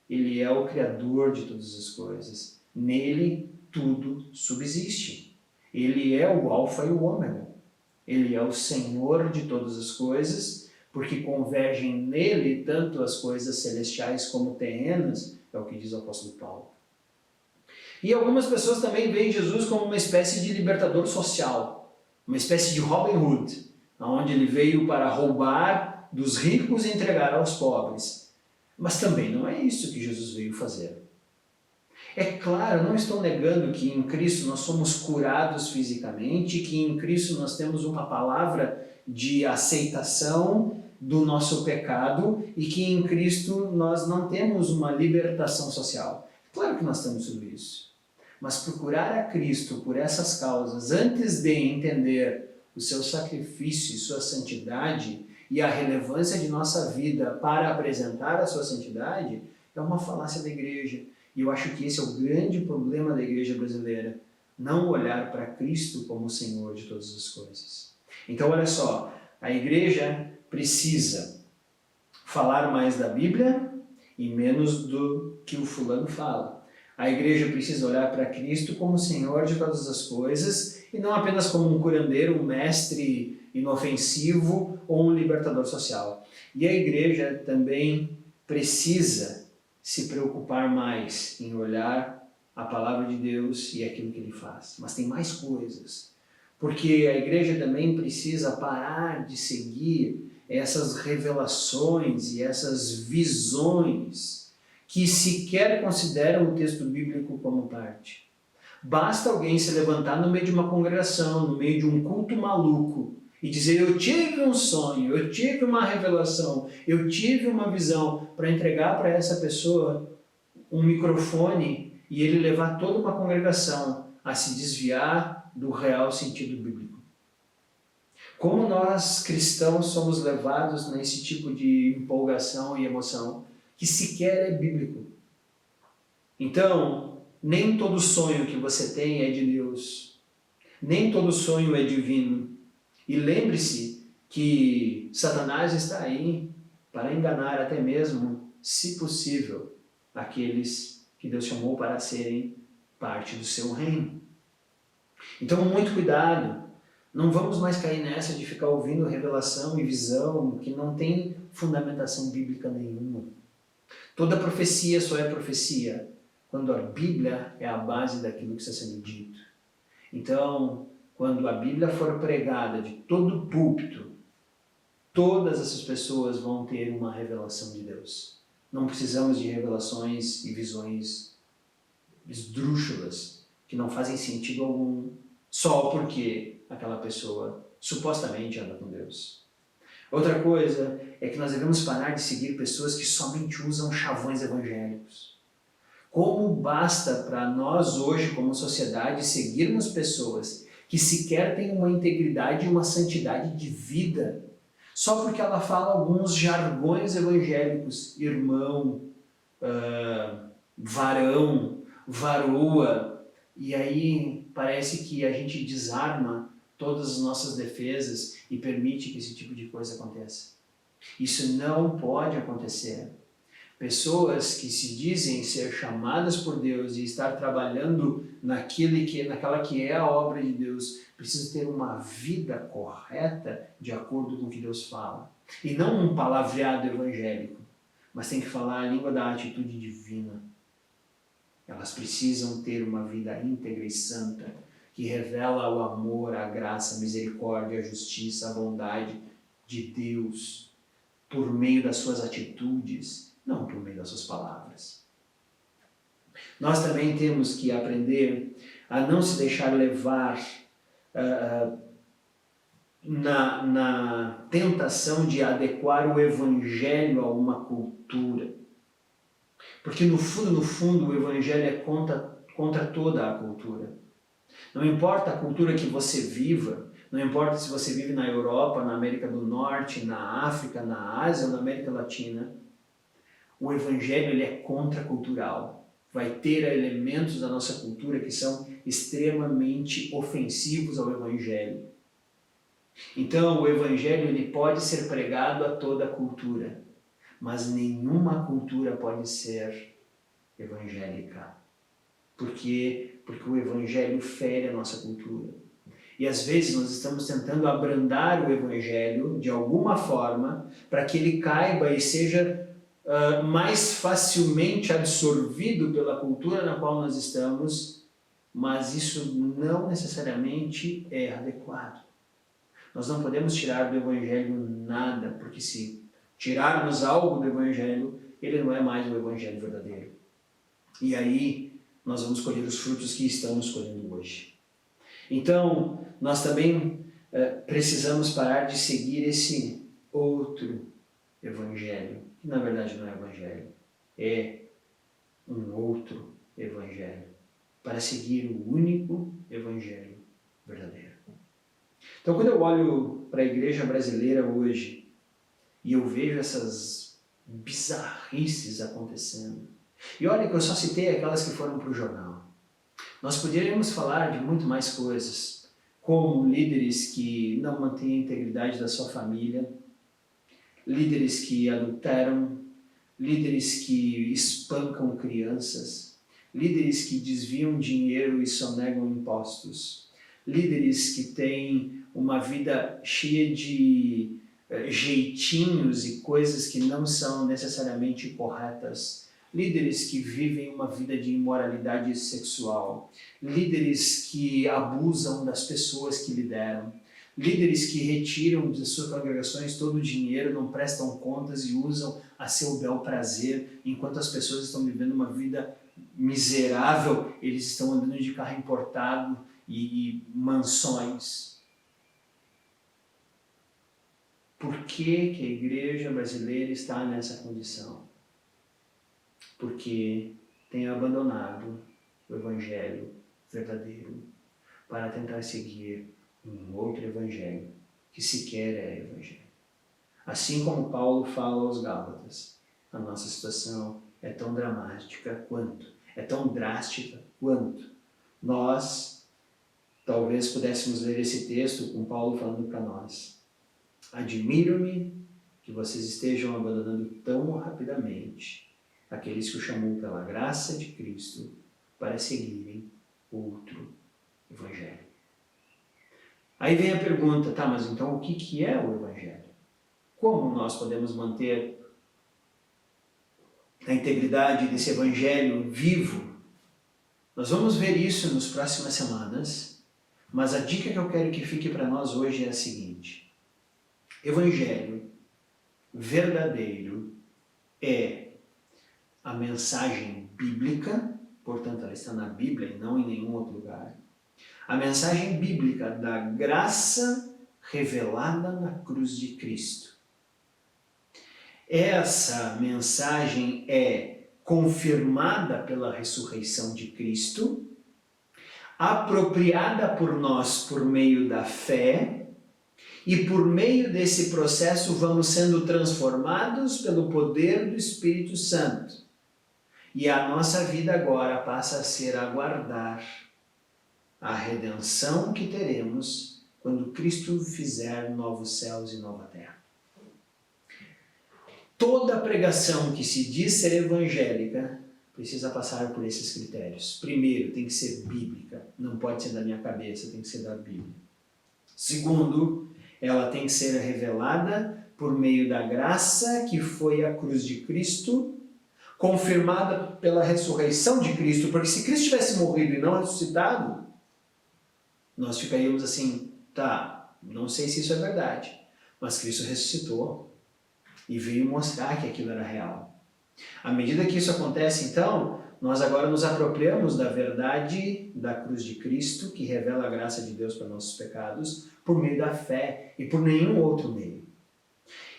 Ele é o Criador de todas as coisas. Nele tudo subsiste. Ele é o Alfa e o Ômega. Ele é o Senhor de todas as coisas, porque convergem nele tanto as coisas celestiais como terrenas, é o que diz o apóstolo Paulo. E algumas pessoas também veem Jesus como uma espécie de libertador social, uma espécie de Robin Hood, onde ele veio para roubar dos ricos e entregar aos pobres. Mas também não é isso que Jesus veio fazer. É claro, não estou negando que em Cristo nós somos curados fisicamente, que em Cristo nós temos uma palavra de aceitação do nosso pecado e que em Cristo nós não temos uma libertação social. Claro que nós temos tudo isso. Mas procurar a Cristo por essas causas, antes de entender o seu sacrifício e sua santidade e a relevância de nossa vida para apresentar a sua santidade, é uma falácia da igreja. E eu acho que esse é o grande problema da igreja brasileira. Não olhar para Cristo como o Senhor de todas as coisas. Então, olha só, a igreja precisa falar mais da Bíblia e menos do que o fulano fala. A igreja precisa olhar para Cristo como o Senhor de todas as coisas e não apenas como um curandeiro, um mestre inofensivo ou um libertador social. E a igreja também precisa se preocupar mais em olhar a palavra de Deus e aquilo que Ele faz. Mas tem mais coisas. Porque a igreja também precisa parar de seguir essas revelações e essas visões que sequer consideram o texto bíblico como parte. Basta alguém se levantar no meio de uma congregação, no meio de um culto maluco, e dizer: eu tive um sonho, eu tive uma revelação, eu tive uma visão, para entregar para essa pessoa um microfone e ele levar toda uma congregação a se desviar do real sentido bíblico. Como nós cristãos somos levados nesse tipo de empolgação e emoção que sequer é bíblico. Então, nem todo sonho que você tem é de Deus. Nem todo sonho é divino. E lembre-se que Satanás está aí para enganar até mesmo, se possível, aqueles que Deus chamou para serem parte do seu reino. Então, muito cuidado. Não vamos mais cair nessa de ficar ouvindo revelação e visão que não tem fundamentação bíblica nenhuma. Toda profecia só é profecia quando a Bíblia é a base daquilo que está sendo dito. Então, quando a Bíblia for pregada de todo púlpito, todas essas pessoas vão ter uma revelação de Deus. Não precisamos de revelações e visões esdrúxulas que não fazem sentido algum só porque aquela pessoa supostamente anda com Deus. Outra coisa é que nós devemos parar de seguir pessoas que somente usam chavões evangélicos. Como basta para nós hoje, como sociedade, seguirmos pessoas que sequer têm uma integridade e uma santidade de vida, só porque ela fala alguns jargões evangélicos, irmão, varão, varoa, e aí parece que a gente desarma todas as nossas defesas e permite que esse tipo de coisa aconteça. Isso não pode acontecer. Pessoas que se dizem ser chamadas por Deus e estar trabalhando naquela que é a obra de Deus, precisam ter uma vida correta de acordo com o que Deus fala. E não um palavreado evangélico, mas tem que falar a língua da atitude divina. Elas precisam ter uma vida íntegra e santa, que revela o amor, a graça, a misericórdia, a justiça, a bondade de Deus por meio das suas atitudes, não por meio das suas palavras. Nós também temos que aprender a não se deixar levar na tentação de adequar o evangelho a uma cultura. Porque no fundo, o evangelho é contra toda a cultura. Não importa a cultura que você viva, não importa se você vive na Europa, na América do Norte, na África, na Ásia ou na América Latina, o evangelho ele é contracultural. Vai ter elementos da nossa cultura que são extremamente ofensivos ao evangelho. Então, o evangelho ele pode ser pregado a toda a cultura, mas nenhuma cultura pode ser evangélica. Por quê? Porque o evangelho fere a nossa cultura. E às vezes nós estamos tentando abrandar o evangelho de alguma forma para que ele caiba e seja mais facilmente absorvido pela cultura na qual nós estamos, mas isso não necessariamente é adequado. Nós não podemos tirar do evangelho nada, porque se tirarmos algo do evangelho, ele não é mais o evangelho verdadeiro. E aí nós vamos colher os frutos que estamos colhendo hoje. Então, nós também precisamos parar de seguir esse outro evangelho, que na verdade não é evangelho, é um outro evangelho, para seguir o único evangelho verdadeiro. Então, quando eu olho para a igreja brasileira hoje, e eu vejo essas bizarrices acontecendo. E olha que eu só citei aquelas que foram para o jornal. Nós poderíamos falar de muito mais coisas, como líderes que não mantêm a integridade da sua família, líderes que adulteram, líderes que espancam crianças, líderes que desviam dinheiro e sonegam impostos, líderes que têm uma vida cheia de jeitinhos e coisas que não são necessariamente corretas, líderes que vivem uma vida de imoralidade sexual, líderes que abusam das pessoas que lideram, líderes que retiram de suas congregações todo o dinheiro, não prestam contas e usam a seu bel prazer, enquanto as pessoas estão vivendo uma vida miserável, eles estão andando de carro importado e mansões. Por que que a igreja brasileira está nessa condição? Porque tem abandonado o evangelho verdadeiro para tentar seguir um outro evangelho que sequer é evangelho. Assim como Paulo fala aos Gálatas, a nossa situação é tão dramática quanto, é tão drástica quanto. Nós talvez pudéssemos ler esse texto com Paulo falando para nós: admiro-me que vocês estejam abandonando tão rapidamente aqueles que o chamou pela graça de Cristo para seguirem outro evangelho. Aí vem a pergunta, tá, mas então o que é o evangelho? Como nós podemos manter a integridade desse evangelho vivo? Nós vamos ver isso nas próximas semanas, mas a dica que eu quero que fique para nós hoje é a seguinte: evangelho verdadeiro é a mensagem bíblica, portanto ela está na Bíblia e não em nenhum outro lugar, a mensagem bíblica da graça revelada na cruz de Cristo. Essa mensagem é confirmada pela ressurreição de Cristo, apropriada por nós por meio da fé, e por meio desse processo vamos sendo transformados pelo poder do Espírito Santo. E a nossa vida agora passa a ser aguardar a redenção que teremos quando Cristo fizer novos céus e nova terra. Toda pregação que se diz ser evangélica precisa passar por esses critérios. Primeiro, tem que ser bíblica, não pode ser da minha cabeça, tem que ser da Bíblia. Segundo, ela tem que ser revelada por meio da graça que foi a cruz de Cristo, confirmada pela ressurreição de Cristo, porque se Cristo tivesse morrido e não ressuscitado, nós ficaríamos assim, tá, não sei se isso é verdade, mas Cristo ressuscitou e veio mostrar que aquilo era real. À medida que isso acontece, então, nós agora nos apropriamos da verdade da cruz de Cristo, que revela a graça de Deus para nossos pecados, por meio da fé e por nenhum outro meio.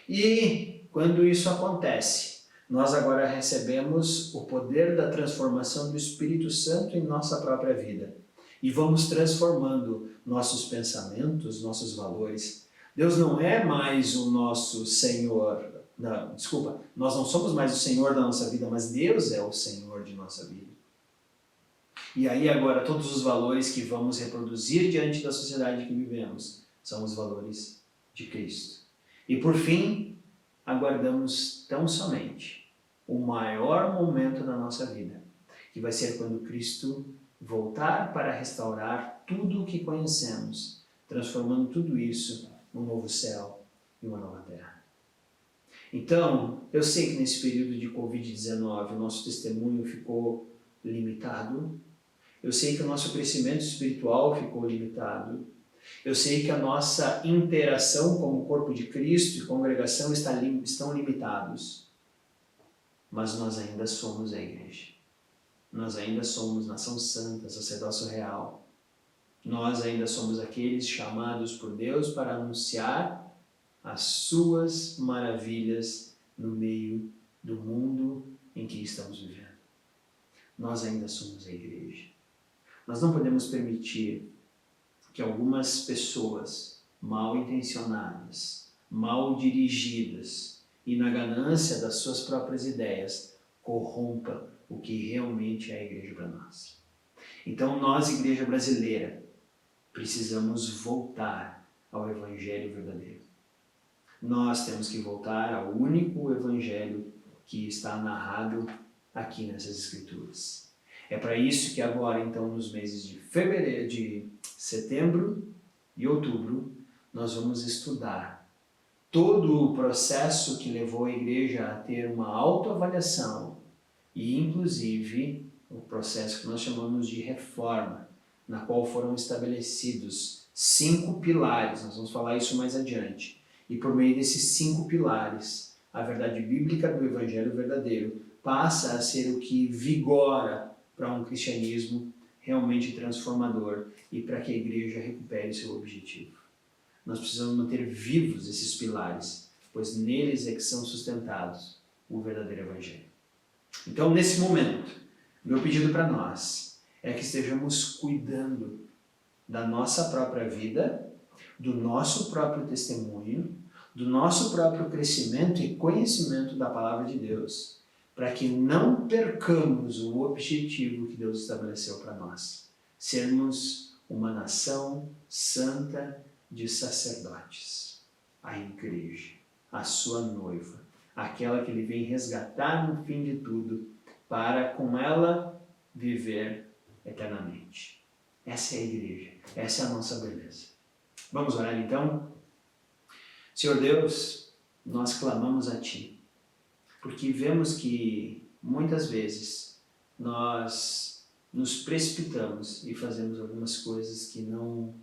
E quando isso acontece, nós agora recebemos o poder da transformação do Espírito Santo em nossa própria vida. E vamos transformando nossos pensamentos, nossos valores. Deus não é mais o nosso Senhor. Não, desculpa, nós não somos mais o Senhor da nossa vida, mas Deus é o Senhor de nossa vida. E aí agora todos os valores que vamos reproduzir diante da sociedade que vivemos são os valores de Cristo. E por fim, aguardamos tão somente o maior momento da nossa vida, que vai ser quando Cristo voltar para restaurar tudo o que conhecemos, transformando tudo isso num novo céu e uma nova terra. Então, eu sei que nesse período de Covid-19 o nosso testemunho ficou limitado, eu sei que o nosso crescimento espiritual ficou limitado, eu sei que a nossa interação como corpo de Cristo e congregação estão limitados, mas nós ainda somos a igreja. Nós ainda somos nação santa, sacerdócio real. Nós ainda somos aqueles chamados por Deus para anunciar as suas maravilhas no meio do mundo em que estamos vivendo. Nós ainda somos a igreja. Nós não podemos permitir que algumas pessoas mal intencionadas, mal dirigidas e na ganância das suas próprias ideias, corrompa o que realmente é a igreja para nós. Então nós, igreja brasileira, precisamos voltar ao evangelho verdadeiro. Nós temos que voltar ao único evangelho que está narrado aqui nessas escrituras. É para isso que agora, então, nos meses de setembro e outubro, nós vamos estudar todo o processo que levou a igreja a ter uma autoavaliação e, inclusive, o processo que nós chamamos de reforma, na qual foram estabelecidos 5 pilares. Nós vamos falar isso mais adiante. E por meio desses 5 pilares, a verdade bíblica do evangelho verdadeiro passa a ser o que vigora para um cristianismo realmente transformador e para que a igreja recupere seu objetivo. Nós precisamos manter vivos esses pilares, pois neles é que são sustentados o verdadeiro evangelho. Então, nesse momento, meu pedido para nós é que estejamos cuidando da nossa própria vida, do nosso próprio testemunho, do nosso próprio crescimento e conhecimento da palavra de Deus, para que não percamos o objetivo que Deus estabeleceu para nós, sermos uma nação santa de sacerdotes, a igreja, a sua noiva, aquela que Ele vem resgatar no fim de tudo, para com ela viver eternamente. Essa é a igreja, essa é a nossa beleza. Vamos orar então? Senhor Deus, nós clamamos a Ti, porque vemos que muitas vezes nós nos precipitamos e fazemos algumas coisas que não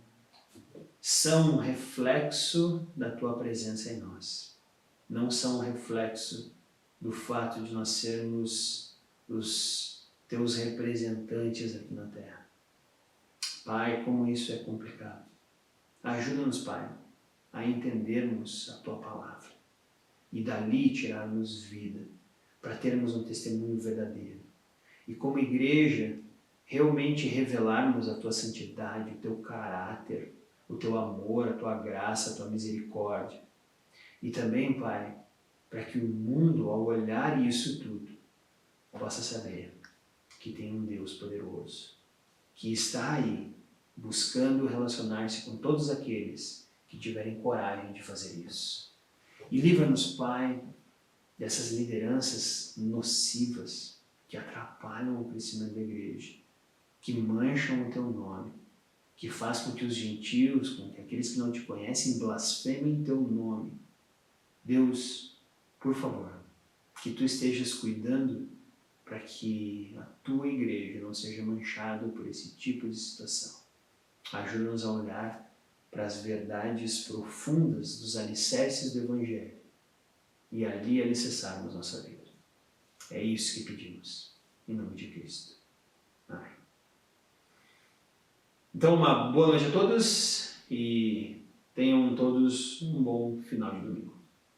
são um reflexo da Tua presença em nós. Não são um reflexo do fato de nós sermos os Teus representantes aqui na Terra. Pai, como isso é complicado. Ajuda-nos, Pai, a entendermos a Tua palavra e dali tirarmos vida, para termos um testemunho verdadeiro. E como igreja, realmente revelarmos a Tua santidade, o Teu caráter, o Teu amor, a Tua graça, a Tua misericórdia. E também, Pai, para que o mundo, ao olhar isso tudo, possa saber que tem um Deus poderoso, que está aí buscando relacionar-se com todos aqueles que tiverem coragem de fazer isso. E livra-nos, Pai, dessas lideranças nocivas que atrapalham o crescimento da igreja, que mancham o Teu nome, que faz com que os gentios, com que aqueles que não Te conhecem, blasfemem Teu nome. Deus, por favor, que Tu estejas cuidando para que a Tua igreja não seja manchada por esse tipo de situação. Ajuda-nos a olhar para as verdades profundas dos alicerces do Evangelho e ali alicerçarmos nossa vida. É isso que pedimos, em nome de Cristo. Amém. Então, uma boa noite a todos e tenham todos um bom final de domingo.